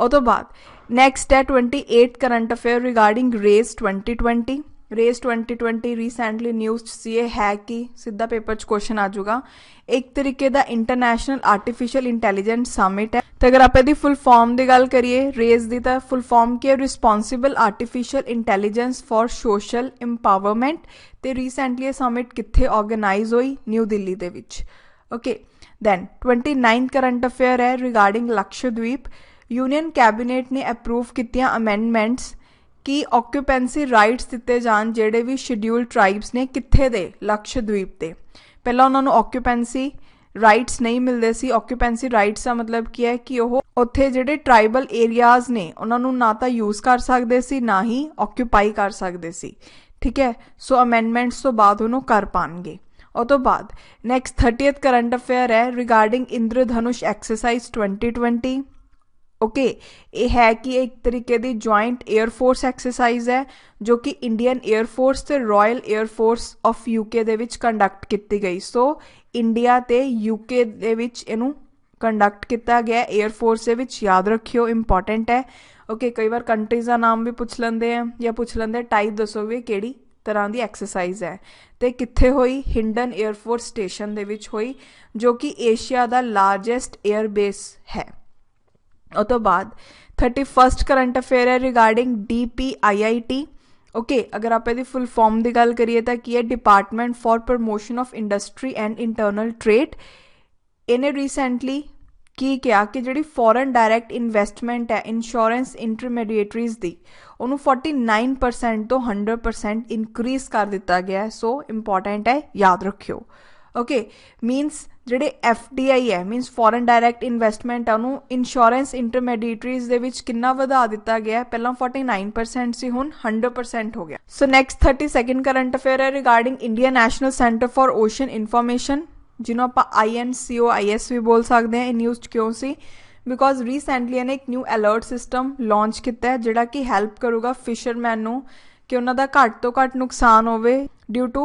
ਉਹ ਤੋਂ ਬਾਅਦ ਨੈਕਸਟ ਹੈ 28th current affair regarding race 2020। Race 2020 recently news सी है कि सीधा पेपर च क्वेश्चन आ जाऊगा। एक तरीके का इंटरनेशनल आर्टिफिशियल इंटैलीजेंस समिट है। तो अगर आप इसकी फुल फॉर्म की गल करिए रेस की, तो फुल फॉर्म की है responsible artificial intelligence for social empowerment. तो रीसेंटली ये समिट कित्थे ऑर्गेनाइज हुई? न्यू दिल्ली दे विच। ओके, दैन 29 करंट अफेयर है रिगार्डिंग लक्षद्वीप। यूनियन कैबिनेट ने अप्रूव कीतियां अमेंडमेंट्स कि ऑक्यूपेंसी राइट्स दिते जान ਜਿਹੜੇ भी शेड्यूल्ड ट्राइब्स ने कित्थे दे लक्षद्वीप ते। पहला उन्होंने ऑक्यूपेंसी राइट्स नहीं मिलते सी। ऑक्यूपेंसी राइट्स का मतलब की है कि वो उत्थे ਜਿਹੜੇ ट्राइबल एरियाज ने उन्होंने ना तो यूज़ कर सकते सी ना ही ऑक्यूपाई कर सकते सी। ठीक है, सो अमेंडमेंट्स तो बाद उन्होंने कर पाएंगे। और तो बाद नैक्सट 30th करंट अफेयर है रिगार्डिंग इंद्रधनुष एक्सरसाइज 2020। ओके, ये है कि एक तरीके की जॉइंट एयरफोर्स एक्सरसाइज है जो कि इंडियन एयरफोर्स ते royal air force of UK they which conduct की गई। सो इंडिया ते यूके दे विच इनू कंडक्ट किया गया एयरफोर्स दे विच, याद रखियो इंपॉर्टेंट है। ओके, कई बार कंट्रीज़ का नाम भी पूछ लेंदे हैं या पूछ लेंदे टाइप दसो भी किहड़ी तरह की एक्सरसाइज है। तो कित्थे हुई? हिंडन एयरफोर्स स्टेशन दे विच हुई जो कि एशिया का लार्जेस्ट एयरबेस है। और तो बाद 31st करंट अफेयर है रिगार्डिंग DPIIT। ओके, अगर आप यदि फुल फॉर्म की गल करिए तो की है department for promotion of industry and internal trade. इन्हें रिसेंटली की क्या कि जी फॉरन डायरैक्ट इन्वेस्टमेंट है इंश्योरेंस इंटरमीडिएटरीज की उन्होंने 49% तो 100% इनक्रीज कर दिता गया है। सो इंपॉर्टेंट है, याद रखियो। ओके, मीनस ਜਿਹੜੇ FDI है मीनस फॉरन डायरैक्ट इन्वेस्टमेंट है उन्होंने इंश्योरेंस इंटरमीडिएटरीज ਦੇ ਵਿੱਚ ਕਿੰਨਾ ਵਧਾ ਦਿੱਤਾ ਗਿਆ? ਪਹਿਲਾਂ 49% ਸੀ, ਹੁਣ 100% ਹੋ ਗਿਆ। So next 32nd current affair ਹੈ regarding Indian national centre for ocean information ਜਿਹਨੂੰ ਆਪਾਂ INCOIS भी बोल सकते हैं। ਇਹ ਨਿਊਜ਼ 'ਚ ਕਿਉਂ ਸੀ? बिकॉज रीसेंटली इन्हें एक न्यू अलर्ट सिस्टम लॉन्च किया जिहड़ा कि हैल्प करूगा फिशरमैन नूं कि उन्हां दा घੱਟ तो घੱਟ नुकसान होवे due to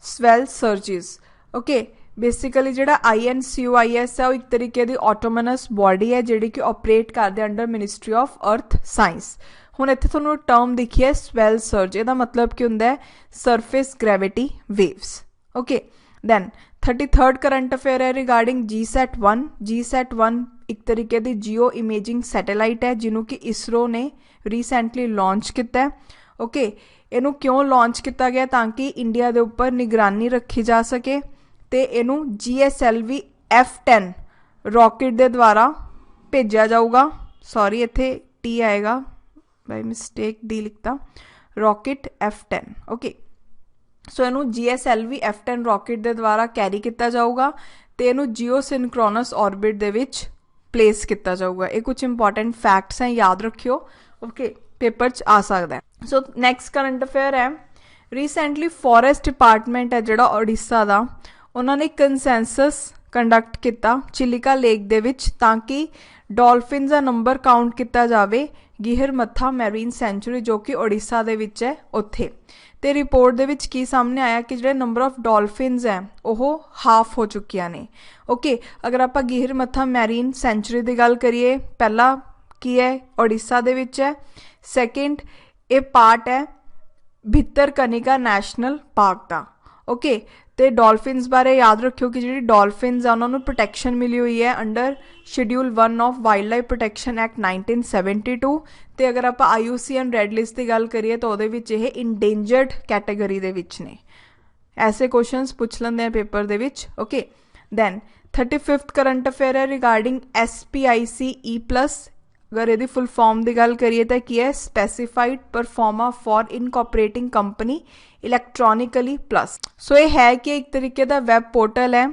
swell surges. Okay, basically जिहड़ा INCOIS है वो एक तरीके की ऑटोमनस बॉडी है जिहड़ी कि ऑपरेट करदे under ministry of earth science. हुण इत्थे तुहानूं टर्म दिखी है स्वेल सर्ज, इहदा मतलब की हुंदा है surface gravity waves. Okay, then 33rd current affair है रिगार्डिंग GSAT-1। GSAT-1 एक तरीके की जियो इमेजिंग सैटेलाइट है जिन्हों कि इसरो ने रीसेंटली लॉन्च किया है। ओके, इनू क्यों लॉन्च किया गया? ताकि इंडिया के उपर निगरानी रखी जा सके। तो इनू GSLV F10 रॉकेट के द्वारा भेजा जाऊगा। सॉरी, इत्थे T आएगा, बाय मिसटेक D लिखता, रॉकेट F10। ओके, सो इनू GSLV F10 रॉकेट के द्वारा कैरी किया जाऊगा तो इनू जियो synchronous orbit they which place किया जाऊगा। ये कुछ इंपॉर्टेंट फैक्ट्स हैं, याद रखियो। ओके, पेपर च आ सकता है। सो नैक्सट करंट अफेयर है रीसेंटली फॉरेस्ट डिपार्टमेंट है जिहड़ा ओडिशा का उन्होंने कंसेंसस कंडक्ट किया चिलिका लेक दे विच ताकि डॉल्फिन का नंबर काउंट किया जाए गिहरमथा मैरीन सेंचुरी जो कि ओडिशा दे विच है उत्थे। तो रिपोर्ट दे विच की सामने आया कि जो नंबर ऑफ डॉल्फिन्स हैं वह हाफ हो चुकिया ने। ओके, अगर आप गिहरमथा मैरीन सेंचुरी की गल करिए, पहला की है ओडिशा दे विच है, सैकेंड ये पार्ट है भितरकनिका नैशनल पार्क का। ओके, तो डॉल्फिन्स बारे याद रखियो कि जी डॉल्फिन्स उन्होंने प्रोटैक्शन मिली हुई है under schedule 1 of wild life protection act 1972। तो अगर आप IUCN रेड लिस्ट की गल करिए तो वो इंडेंजर्ड कैटेगरी दे विच ने। ऐसे क्वेश्चंस पूछ लेंदे हैं पेपर दे विच। Okay, then 35th current affair है रिगार्डिंग SPICE+। अगर यदि फुल फॉर्म की गल करिए तो की है specified proforma for incorporating company electronically plus. So ये है कि एक तरीके का वैब पोर्टल है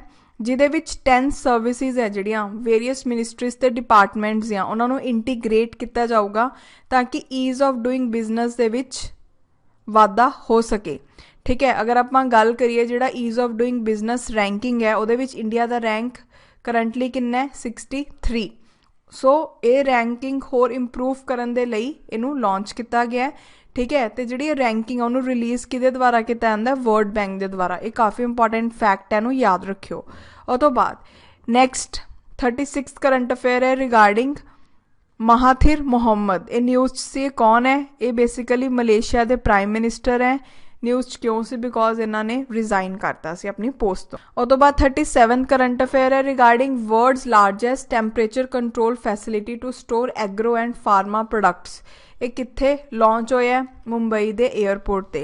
जिहदे विच 10 सर्विसिज है जिहड़ियां वेरीअस मिनिस्ट्रीज ते डिपार्टमेंट्स हैं उन्होंने इंटीग्रेट किया जाऊगा ताकि ईज ऑफ डूइंग बिजनेस दे विच वाधा हो सके। ठीक है, अगर आप गल करिए जिहड़ा ease of doing business ranking है उहदे विच इंडिया का रैंक करंटली कितना है 63। सो ये रैंकिंग होर इंप्रूव करने दे लई इनू लॉन्च किया गया है। ठीक है, तो जी रैंकिंग है उन्होंने रिलीज़ किहदे द्वारा किया जाता है? वर्ल्ड बैंक के द्वारा। ये काफ़ी इंपॉर्टेंट फैक्ट है, इनू याद रखियो। और तो बाद नैक्सट 36th करंट अफेयर है रिगार्डिंग महाथिर मोहम्मद। ये न्यूज़ से कौन है? ये बेसिकली मलेशिया के प्राइम मिनिस्टर हैं ਨਿਊਜ਼ 'ਚ ਕਿਉਂ ਸੀ, ਬਿਕੋਜ਼ ਇਹਨਾਂ ਨੇ ਰਿਜ਼ਾਈਨ ਕਰਤਾ ਸੀ ਆਪਣੀ ਪੋਸਟ ਤੋਂ। ਉਹ ਤੋਂ ਬਾਅਦ 37 ਕਰੰਟ ਅਫੇਅਰ ਹੈ regarding world's largest temperature control facility to store agro and pharma products. ਇਹ ਕਿੱਥੇ ਲਾਂਚ ਹੋਇਆ? ਮੁੰਬਈ ਦੇ 에ਅਰਪੋਰਟ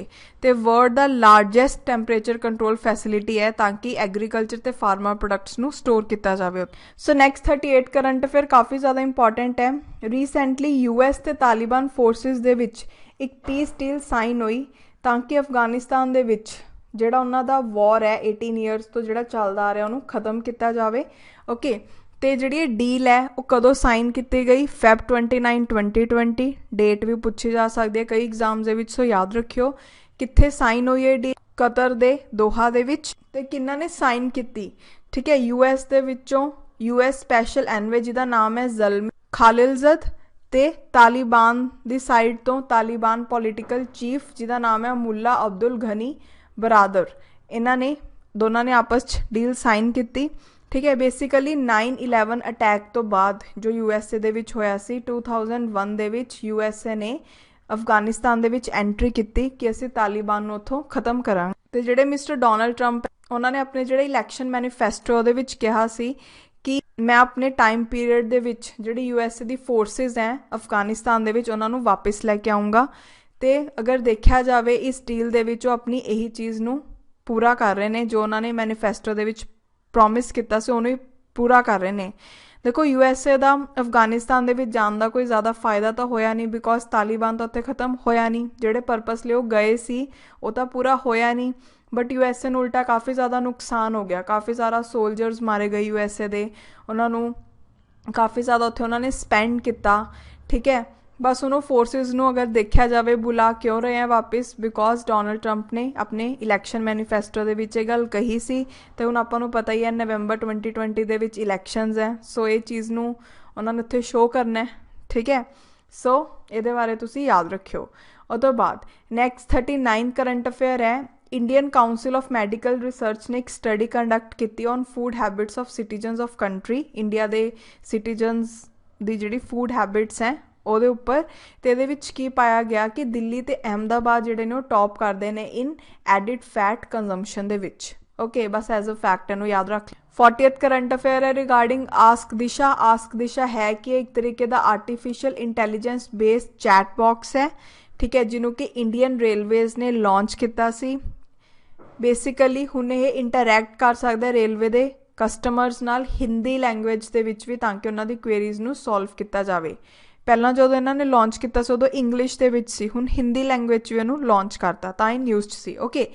ਤੇ ਵਰਲਡ ਦਾ ਲਾਰਜੈਸਟ ਟੈਂਪਰੇਚਰ ਕੰਟਰੋਲ ਫੈਸਿਲਿਟੀ ਹੈ ਤਾਂ ਕਿ ਐਗਰੀਕਲਚਰ ਤੇ ਫਾਰਮਾ ਪ੍ਰੋਡਕਟਸ ਨੂੰ ਸਟੋਰ ਕੀਤਾ ਜਾਵੇ। ਸੋ ਨੈਕਸਟ 38 ਕਰੰਟ ਅਫੇਅਰ ਕਾਫੀ ਜ਼ਿਆਦਾ ਇੰਪੋਰਟੈਂਟ ਹੈ। ਰੀਸੈਂਟਲੀ US ਤੇ ਤਾਲਿਬਾਨ ਫੋਰਸਿਸ ਦੇ ਵਿੱਚ ਇੱਕ ਪੀਸ ਡੀਲ ਸਾਈਨ ਹੋਈ ਤਾਂ ਕਿ ਅਫਗਾਨਿਸਤਾਨ ਦੇ ਵਿੱਚ ਜਿਹੜਾ ਉਹਨਾਂ ਦਾ ਵਾਰ ਹੈ 18 ਈਅਰਸ ਤੋਂ ਜਿਹੜਾ ਚੱਲਦਾ ਆ ਰਿਹਾ ਉਹਨੂੰ ਖਤਮ ਕੀਤਾ ਜਾਵੇ। ਓਕੇ, ਤੇ ਜਿਹੜੀ ਇਹ ਡੀਲ ਹੈ ਉਹ ਕਦੋਂ ਸਾਈਨ ਕੀਤੀ ਗਈ? Feb 29 2020। ਡੇਟ ਵੀ ਪੁੱਛੀ ਜਾ ਸਕਦੀ ਹੈ ਕਈ ਐਗਜ਼ਾਮਸ ਦੇ ਵਿੱਚ, ਸੋ ਯਾਦ ਰੱਖਿਓ ਕਿੱਥੇ ਸਾਈਨ ਹੋਈ ਹੈ ਡੀਲ? ਕਤਰ ਦੇ ਦੋਹਾ ਦੇ ਵਿੱਚ। ਤੇ ਕਿਹਨਾਂ ਨੇ ਸਾਈਨ ਕੀਤੀ? ਠੀਕ ਹੈ, US ਦੇ ਵਿੱਚੋਂ US ਸਪੈਸ਼ਲ ਐਨਵੇ ਜਿਹਦਾ ਨਾਮ ਹੈ ਜ਼ਲਮੀ ਖਾਲਿਲਜ਼ਦ, ਤੇ ਤਾਲਿਬਾਨ ਦੀ ਸਾਈਡ ਤੋਂ ਤਾਲਿਬਾਨ ਪੋਲੀਟੀਕਲ ਚੀਫ ਜਿਹਦਾ ਨਾਮ ਹੈ ਮੁੱਲਾ ਅਬਦੁਲ ਗਨੀ ਬਰਾਦਰ। ਇਹਨਾਂ ਨੇ ਦੋਨਾਂ ਨੇ ਆਪਸ 'ਚ ਡੀਲ ਸਾਈਨ ਕੀਤੀ। ਠੀਕ ਹੈ, ਬੇਸਿਕਲੀ 9/11 ਅਟੈਕ ਤੋਂ ਬਾਅਦ ਜੋ USA ਦੇ ਵਿੱਚ ਹੋਇਆ ਸੀ 2001 ਦੇ ਵਿੱਚ USA ਨੇ ਅਫਗਾਨਿਸਤਾਨ ਦੇ ਵਿੱਚ ਐਂਟਰੀ ਕੀਤੀ ਕਿ ਅਸੀਂ ਤਾਲਿਬਾਨ ਨੂੰ ਉੱਥੋਂ ਖਤਮ ਕਰਾਂਗੇ। ਤੇ ਜਿਹੜੇ ਮਿਸਟਰ ਡੋਨਲਡ ਟਰੰਪ ਉਹਨਾਂ ਨੇ ਆਪਣੇ ਜਿਹੜੇ ਇਲੈਕਸ਼ਨ ਮੈਨੀਫੈਸਟੋ ਉਹਦੇ ਵਿੱਚ ਕਿਹਾ ਸੀ ਕਿ ਮੈਂ ਆਪਣੇ ਟਾਈਮ ਪੀਰੀਅਡ ਦੇ ਵਿੱਚ ਜਿਹੜੀ USA ਦੀ ਫੋਰਸਿਸ ਹੈ ਅਫਗਾਨਿਸਤਾਨ ਦੇ ਵਿੱਚ ਉਹਨਾਂ ਨੂੰ ਵਾਪਸ ਲੈ ਕੇ ਆਊਂਗਾ। ਤੇ ਅਗਰ ਦੇਖਿਆ ਜਾਵੇ ਇਸ ਡੀਲ ਦੇ ਵਿੱਚ ਉਹ ਆਪਣੀ ਇਹੀ ਚੀਜ਼ ਨੂੰ ਪੂਰਾ ਕਰ ਰਹੇ ਨੇ, ਜੋ ਉਹਨਾਂ ਨੇ ਮੈਨੀਫੈਸਟੋ ਦੇ ਵਿੱਚ ਪ੍ਰੋਮਿਸ ਕੀਤਾ ਸੀ ਉਹਨੂੰ ਹੀ ਪੂਰਾ ਕਰ ਰਹੇ ਨੇ। ਦੇਖੋ USA ਦਾ ਅਫਗਾਨਿਸਤਾਨ ਦੇ ਵਿੱਚ ਜਾਣ ਦਾ ਕੋਈ ਜ਼ਿਆਦਾ ਫਾਇਦਾ ਤਾਂ ਹੋਇਆ ਨਹੀਂ, ਬਿਕੋਜ਼ ਤਾਲਿਬਾਨ ਤਾਂ ਉੱਥੇ ਖਤਮ ਹੋਇਆ ਨਹੀਂ। ਜਿਹੜੇ ਪਰਪਸ ਲਈ ਉਹ ਗਏ ਸੀ ਉਹ ਤਾਂ ਪੂਰਾ ਹੋਇਆ ਨਹੀਂ, ਬਟ USA ਨੂੰ ਉਲਟਾ ਕਾਫੀ ਜ਼ਿਆਦਾ ਨੁਕਸਾਨ ਹੋ ਗਿਆ। ਕਾਫੀ ਸਾਰਾ ਸੋਲਜਰਸ ਮਾਰੇ ਗਏ USA ਦੇ, ਉਹਨਾਂ ਨੂੰ ਕਾਫੀ ਜ਼ਿਆਦਾ ਉੱਥੇ ਉਹਨਾਂ ਨੇ ਸਪੈਂਡ ਕੀਤਾ। ਠੀਕ ਹੈ, ਬਸ ਉਹਨੂੰ ਫੋਰਸਿਸ ਨੂੰ ਅਗਰ ਦੇਖਿਆ ਜਾਵੇ ਬੁਲਾ ਕਿਉਂ ਰਹੇ ਆ ਵਾਪਿਸ? ਬਿਕੋਜ਼ ਡੋਨਲਡ ਟਰੰਪ ਨੇ ਆਪਣੇ ਇਲੈਕਸ਼ਨ ਮੈਨੀਫੈਸਟੋ ਦੇ ਵਿੱਚ ਇਹ ਗੱਲ ਕਹੀ ਸੀ। ਅਤੇ ਹੁਣ ਆਪਾਂ ਨੂੰ ਪਤਾ ਹੀ ਹੈ ਨਵੰਬਰ 2020 ਦੇ ਵਿੱਚ ਇਲੈਕਸ਼ਨਸ ਹੈ, ਸੋ ਇਹ ਚੀਜ਼ ਨੂੰ ਉਹਨਾਂ ਨੇ ਉੱਥੇ ਸ਼ੋਅ ਕਰਨਾ। ਠੀਕ ਹੈ, ਸੋ ਇਹਦੇ ਬਾਰੇ ਤੁਸੀਂ ਯਾਦ ਰੱਖਿਓ। ਉਹ ਤੋਂ ਬਾਅਦ ਨੈਕਸਟ 39 ਕਰੰਟ ਅਫੇਅਰ ਹੈ। Indian council of medical research ਨੇ ਇੱਕ ਸਟੱਡੀ ਕੰਡਕਟ ਕੀਤੀ on food habits of citizens of country. India ਦੇ ਸਿਟੀਜ਼ਨਸ ਦੀ ਜਿਹੜੀ ਫੂਡ ਹੈਬਿਟਸ ਹੈ ਉਹਦੇ ਉੱਪਰ। ਅਤੇ ਇਹਦੇ ਵਿੱਚ ਕੀ ਪਾਇਆ ਗਿਆ ਕਿ ਦਿੱਲੀ ਅਤੇ ਅਹਿਮਦਾਬਾਦ ਜਿਹੜੇ ਨੇ ਉਹ ਟੌਪ ਕਰਦੇ ਨੇ ਇਨ ਐਡਿਡ ਫੈਟ ਕੰਜ਼ੰਪਸ਼ਨ ਦੇ ਵਿੱਚ। ਓਕੇ, ਬਸ ਐਜ਼ ਅ ਫੈਕਟ ਇਹਨੂੰ ਯਾਦ ਰੱਖ। 40th ਕਰੰਟ ਅਫੇਅਰ ਹੈ regarding ask Disha. Ask Disha ਹੈ ਕਿ ਇੱਕ ਤਰੀਕੇ ਦਾ artificial intelligence based chat box ਹੈ। ਠੀਕ ਹੈ, ਜਿਹਨੂੰ ਕਿ ਇੰਡੀਅਨ ਰੇਲਵੇਜ਼ ਨੇ ਲਾਂਚ ਕੀਤਾ ਸੀ। ਬੇਸਿਕਲੀ ਹੁਣ ਇਹ ਇੰਟਰੈਕਟ ਕਰ ਸਕਦਾ ਰੇਲਵੇ ਦੇ ਕਸਟਮਰਸ ਨਾਲ ਹਿੰਦੀ ਲੈਂਗੁਏਜ ਦੇ ਵਿੱਚ ਵੀ, ਤਾਂ ਕਿ ਉਹਨਾਂ ਦੀ ਕੁਐਰੀਜ਼ ਨੂੰ ਸੋਲਵ ਕੀਤਾ ਜਾਵੇ। ਪਹਿਲਾਂ ਜਦੋਂ ਇਹਨਾਂ ਨੇ ਲਾਂਚ ਕੀਤਾ ਸੀ ਉਦੋਂ ਇੰਗਲਿਸ਼ ਦੇ ਵਿੱਚ ਸੀ, ਹੁਣ ਹਿੰਦੀ ਲੈਂਗੁਏਜ 'ਚ ਵੀ ਇਹਨੂੰ ਲਾਂਚ ਕਰਤਾ, ਤਾਂ ਇਹ ਨਿਊਜ਼ 'ਚ ਸੀ। ਓਕੇ,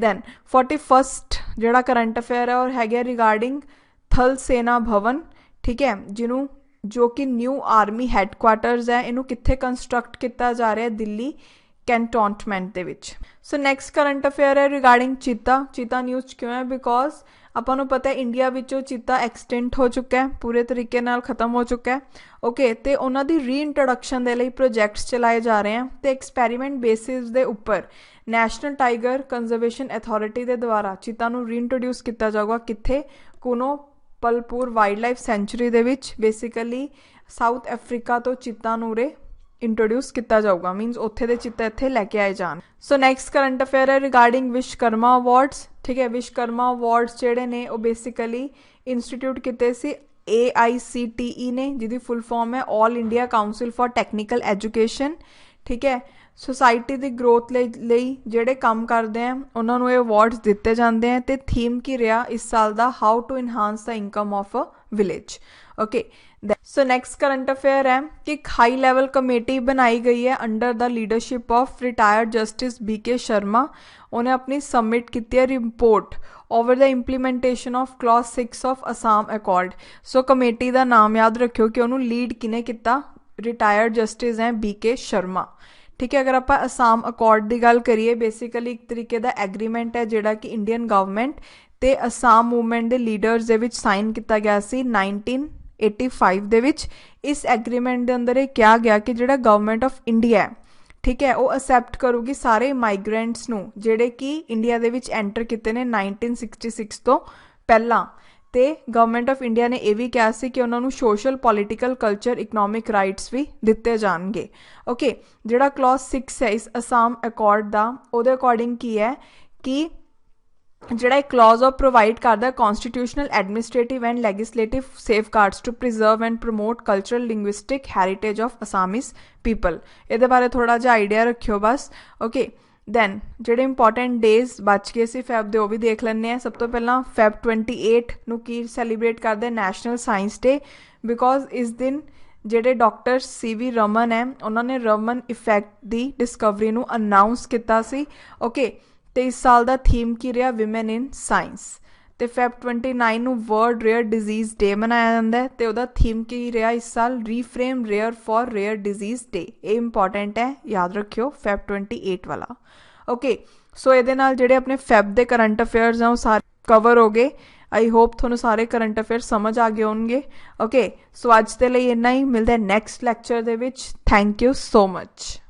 ਦੈਨ 41st ਜਿਹੜਾ ਕਰੰਟ ਅਫੇਅਰ ਹੈ ਉਹ ਹੈਗਾ ਰਿਗਾਰਡਿੰਗ ਥਲ ਸੈਨਾ ਭਵਨ। ਠੀਕ ਹੈ, ਜਿਹਨੂੰ ਜੋ ਕਿ ਨਿਊ ਆਰਮੀ ਹੈੱਡਕੁਆਟਰਸ ਹੈ, ਇਹਨੂੰ ਕਿੱਥੇ ਕੰਸਟਰਕਟ ਕੀਤਾ ਜਾ ਰਿਹਾ? ਦਿੱਲੀ ਕੈਂਟੋਨਮੈਂਟ ਦੇ ਵਿੱਚ। ਸੋ ਨੈਕਸਟ ਕਰੰਟ ਅਫੇਅਰ ਹੈ ਰਿਗਾਰਡਿੰਗ ਚੀਤਾ। ਚੀਤਾ ਨਿਊਜ਼ 'ਚ ਕਿਉਂ ਹੈ? ਬਿਕੋਜ਼ ਆਪਾਂ ਨੂੰ ਪਤਾ ਇੰਡੀਆ ਵਿੱਚੋਂ ਚੀਤਾ ਐਕਸਟੈਂਟ ਹੋ ਚੁੱਕਾ ਹੈ, ਪੂਰੇ ਤਰੀਕੇ ਨਾਲ ਖਤਮ ਹੋ ਚੁੱਕਾ ਹੈ। ਓਕੇ, ਅਤੇ ਉਹਨਾਂ ਦੀ ਰੀਇੰਟਰੋਡਕਸ਼ਨ ਦੇ ਲਈ ਪ੍ਰੋਜੈਕਟਸ ਚਲਾਏ ਜਾ ਰਹੇ ਆ ਅਤੇ ਐਕਸਪੈਰੀਮੈਂਟ ਬੇਸਿਸ ਦੇ ਉੱਪਰ ਨੈਸ਼ਨਲ ਟਾਈਗਰ ਕੰਜ਼ਰਵੇਸ਼ਨ ਅਥਾਰਟੀ ਦੇ ਦੁਆਰਾ ਚੀਤਾ ਨੂੰ ਰੀਇੰਟਰੋਡਿਊਸ ਕੀਤਾ ਜਾਊਗਾ। ਕਿੱਥੇ? ਕੁਨੋ ਪਲਪੁਰ ਵਾਈਲਡ ਲਾਈਫ ਸੈਂਚੁਰੀ ਦੇ ਵਿੱਚ। ਬੇਸਿਕਲੀ ਸਾਊਥ ਅਫਰੀਕਾ ਤੋਂ ਚੀਤਾ ਨੂੰ ਉਰੇ ਇੰਟਰੋਡਿਊਸ ਕੀਤਾ ਜਾਊਗਾ, ਮੀਨਸ ਉੱਥੇ ਦੇ ਚੀਤਾ ਇੱਥੇ ਲੈ ਕੇ ਆਏ ਜਾਣ। ਸੋ ਨੈਕਸਟ ਕਰੰਟ ਅਫੇਅਰ ਹੈ ਰਿਗਾਰਡਿੰਗ ਵਿਸ਼ਕਰਮਾ ਅਵਾਰਡਸ। ਠੀਕ ਹੈ, ਵਿਸ਼ਕਰਮਾ ਅਵਾਰਡਸ ਜਿਹੜੇ ਨੇ ਉਹ ਬੇਸਿਕਲੀ ਇੰਸਟੀਟਿਊਟ ਕੀਤੇ ਸੀ AICTE ਨੇ, ਜਿਹਦੀ ਫੁੱਲ ਫਾਰਮ ਹੈ all India council for technical education. ਠੀਕ ਹੈ, ਸੋਸਾਇਟੀ ਦੀ ਗਰੋਥ ਲਈ ਜਿਹੜੇ ਕੰਮ ਕਰਦੇ ਆ ਉਹਨਾਂ ਨੂੰ ਇਹ ਅਵਾਰਡਸ ਦਿੱਤੇ ਜਾਂਦੇ ਆ। ਅਤੇ ਥੀਮ ਕੀ ਰਿਹਾ ਇਸ ਸਾਲ ਦਾ? How to enhance the income of a village. Okay, so next current affair ਹੈ ਕਿ ਇੱਕ ਹਾਈ ਲੈਵਲ ਕਮੇਟੀ ਬਣਾਈ ਗਈ ਹੈ under the leadership of retired justice BK Sharma. ਉਹਨੇ ਆਪਣੀ ਸਬਮਿਟ ਕੀਤੀ ਹੈ report over the implementation of clause 6 of Assam accord. So committee ਦਾ ਨਾਮ ਯਾਦ ਰੱਖਿਓ ਕਿ ਉਹਨੂੰ ਲੀਡ ਕਿਹਨੇ ਕੀਤਾ? ਰਿਟਾਇਰਡ ਜਸਟਿਸ ਹੈ BK ਸ਼ਰਮਾ। ਠੀਕ ਹੈ, ਅਗਰ ਆਪਾਂ ਅਸਾਮ ਅਕੋਰਡ ਦੀ ਗੱਲ ਕਰੀਏ, ਬੇਸਿਕਲੀ ਇੱਕ ਤਰੀਕੇ ਦਾ ਐਗਰੀਮੈਂਟ ਹੈ ਜਿਹੜਾ ਕਿ ਇੰਡੀਅਨ ਗਵਰਨਮੈਂਟ ਅਤੇ ਅਸਾਮ ਮੂਵਮੈਂਟ ਦੇ ਲੀਡਰਸ ਦੇ ਵਿੱਚ ਸਾਈਨ ਕੀਤਾ ਗਿਆ ਸੀ 1985 ਦੇ ਵਿੱਚ। ਇਸ ਐਗਰੀਮੈਂਟ ਦੇ ਅੰਦਰ ਇਹ ਕਿਹਾ ਗਿਆ ਕਿ ਜਿਹੜਾ ਗਵਰਨਮੈਂਟ ਆਫ ਇੰਡੀਆ, ਠੀਕ ਹੈ, ਉਹ ਅਸੈਪਟ ਕਰੂਗੀ ਸਾਰੇ ਮਾਈਗਰੈਂਟਸ ਨੂੰ ਜਿਹੜੇ ਕਿ ਇੰਡੀਆ ਦੇ ਵਿੱਚ ਐਂਟਰ ਕੀਤੇ ਨੇ 1966 ਤੋਂ ਪਹਿਲਾਂ। ਤੇ ਗਵਰਨਮੈਂਟ ਆਫ ਇੰਡੀਆ ਨੇ ਇਹ ਵੀ ਕਿਹਾ ਸੀ ਕਿ ਉਹਨਾਂ ਨੂੰ social political culture economic rights ਵੀ ਦਿੱਤੇ ਜਾਣਗੇ। ਓਕੇ, ਜਿਹੜਾ ਕਲੌਜ਼ 6 ਹੈ ਇਸ ਅਸਾਮ ਅਕੋਰਡ ਦਾ, ਉਹਦੇ ਅਕੋਰਡਿੰਗ ਕੀ ਹੈ ਕਿ ਜਿਹੜਾ ਇਹ ਕਲੌਜ਼ ਉਹ ਪ੍ਰੋਵਾਈਡ ਕਰਦਾ constitutional administrative and legislative safeguards to preserve and promote cultural linguistic heritage of Assamese people. ਇਹਦੇ ਬਾਰੇ ਥੋੜ੍ਹਾ ਜਿਹਾ ਆਈਡੀਆ ਰੱਖਿਓ ਬਸ। ਓਕੇ, ਦੈਨ ਜਿਹੜੇ ਇੰਪੋਰਟੈਂਟ ਡੇਜ਼ ਬਚ ਗਏ ਸੀ ਫੈਬ ਦੇ, ਉਹ ਵੀ ਦੇਖ ਲੈਂਦੇ ਹਾਂ। ਸਭ ਤੋਂ ਪਹਿਲਾਂ ਫੈਬ 28 ਨੂੰ ਕੀ ਸੈਲੀਬ੍ਰੇਟ ਕਰਦੇ, ਨੈਸ਼ਨਲ ਸਾਇੰਸ ਡੇ, ਬਿਕੋਜ਼ ਇਸ ਦਿਨ ਜਿਹੜੇ ਡਾਕਟਰ CV ਰਮਨ ਹੈ ਉਹਨਾਂ ਨੇ ਰਮਨ ਇਫੈਕਟ ਦੀ ਡਿਸਕਵਰੀ ਨੂੰ ਅਨਾਊਂਸ ਕੀਤਾ ਸੀ। ਓਕੇ, ਅਤੇ ਇਸ ਸਾਲ ਦਾ ਥੀਮ ਕੀ ਰਿਹਾ, ਵਿਮਨ ਇਨ ਸਾਇੰਸ। ਅਤੇ ਫੈਬ 29 ਨੂੰ ਵਰਲਡ ਰੇਅਰ ਡਿਜ਼ੀਜ਼ ਡੇ ਮਨਾਇਆ ਜਾਂਦਾ ਹੈ, ਅਤੇ ਉਹਦਾ ਥੀਮ ਕੀ ਰਿਹਾ ਇਸ ਸਾਲ, ਰੀਫਰੇਮ ਰੇਅਰ ਫॉर ਰੇਅਰ ਡਿਜ਼ੀਜ਼ ਡੇ। ਇਹ ਇੰਪੋਰਟੈਂਟ ਹੈ, ਯਾਦ ਰੱਖਿਓ ਫੈਬ 28 ਵਾਲਾ। ਓਕੇ, ਸੋ ਇਹਦੇ ਨਾਲ ਜਿਹੜੇ ਆਪਣੇ ਫੈਬ ਦੇ ਕਰੰਟ ਅਫੇਅਰਸ ਆ ਉਹ ਸਾਰੇ ਕਵਰ ਹੋ ਗਏ। ਆਈ ਹੋਪ ਤੁਹਾਨੂੰ ਸਾਰੇ ਕਰੰਟ ਅਫੇਅਰ ਸਮਝ ਆ ਗਏ ਹੋਣਗੇ। ਓਕੇ, ਸੋ ਅੱਜ ਦੇ ਲਈ ਇੰਨਾ ਹੀ, ਮਿਲਦੇ ਨੈਕਸਟ ਲੈਕਚਰ ਦੇ ਵਿੱਚ। Thank you so much.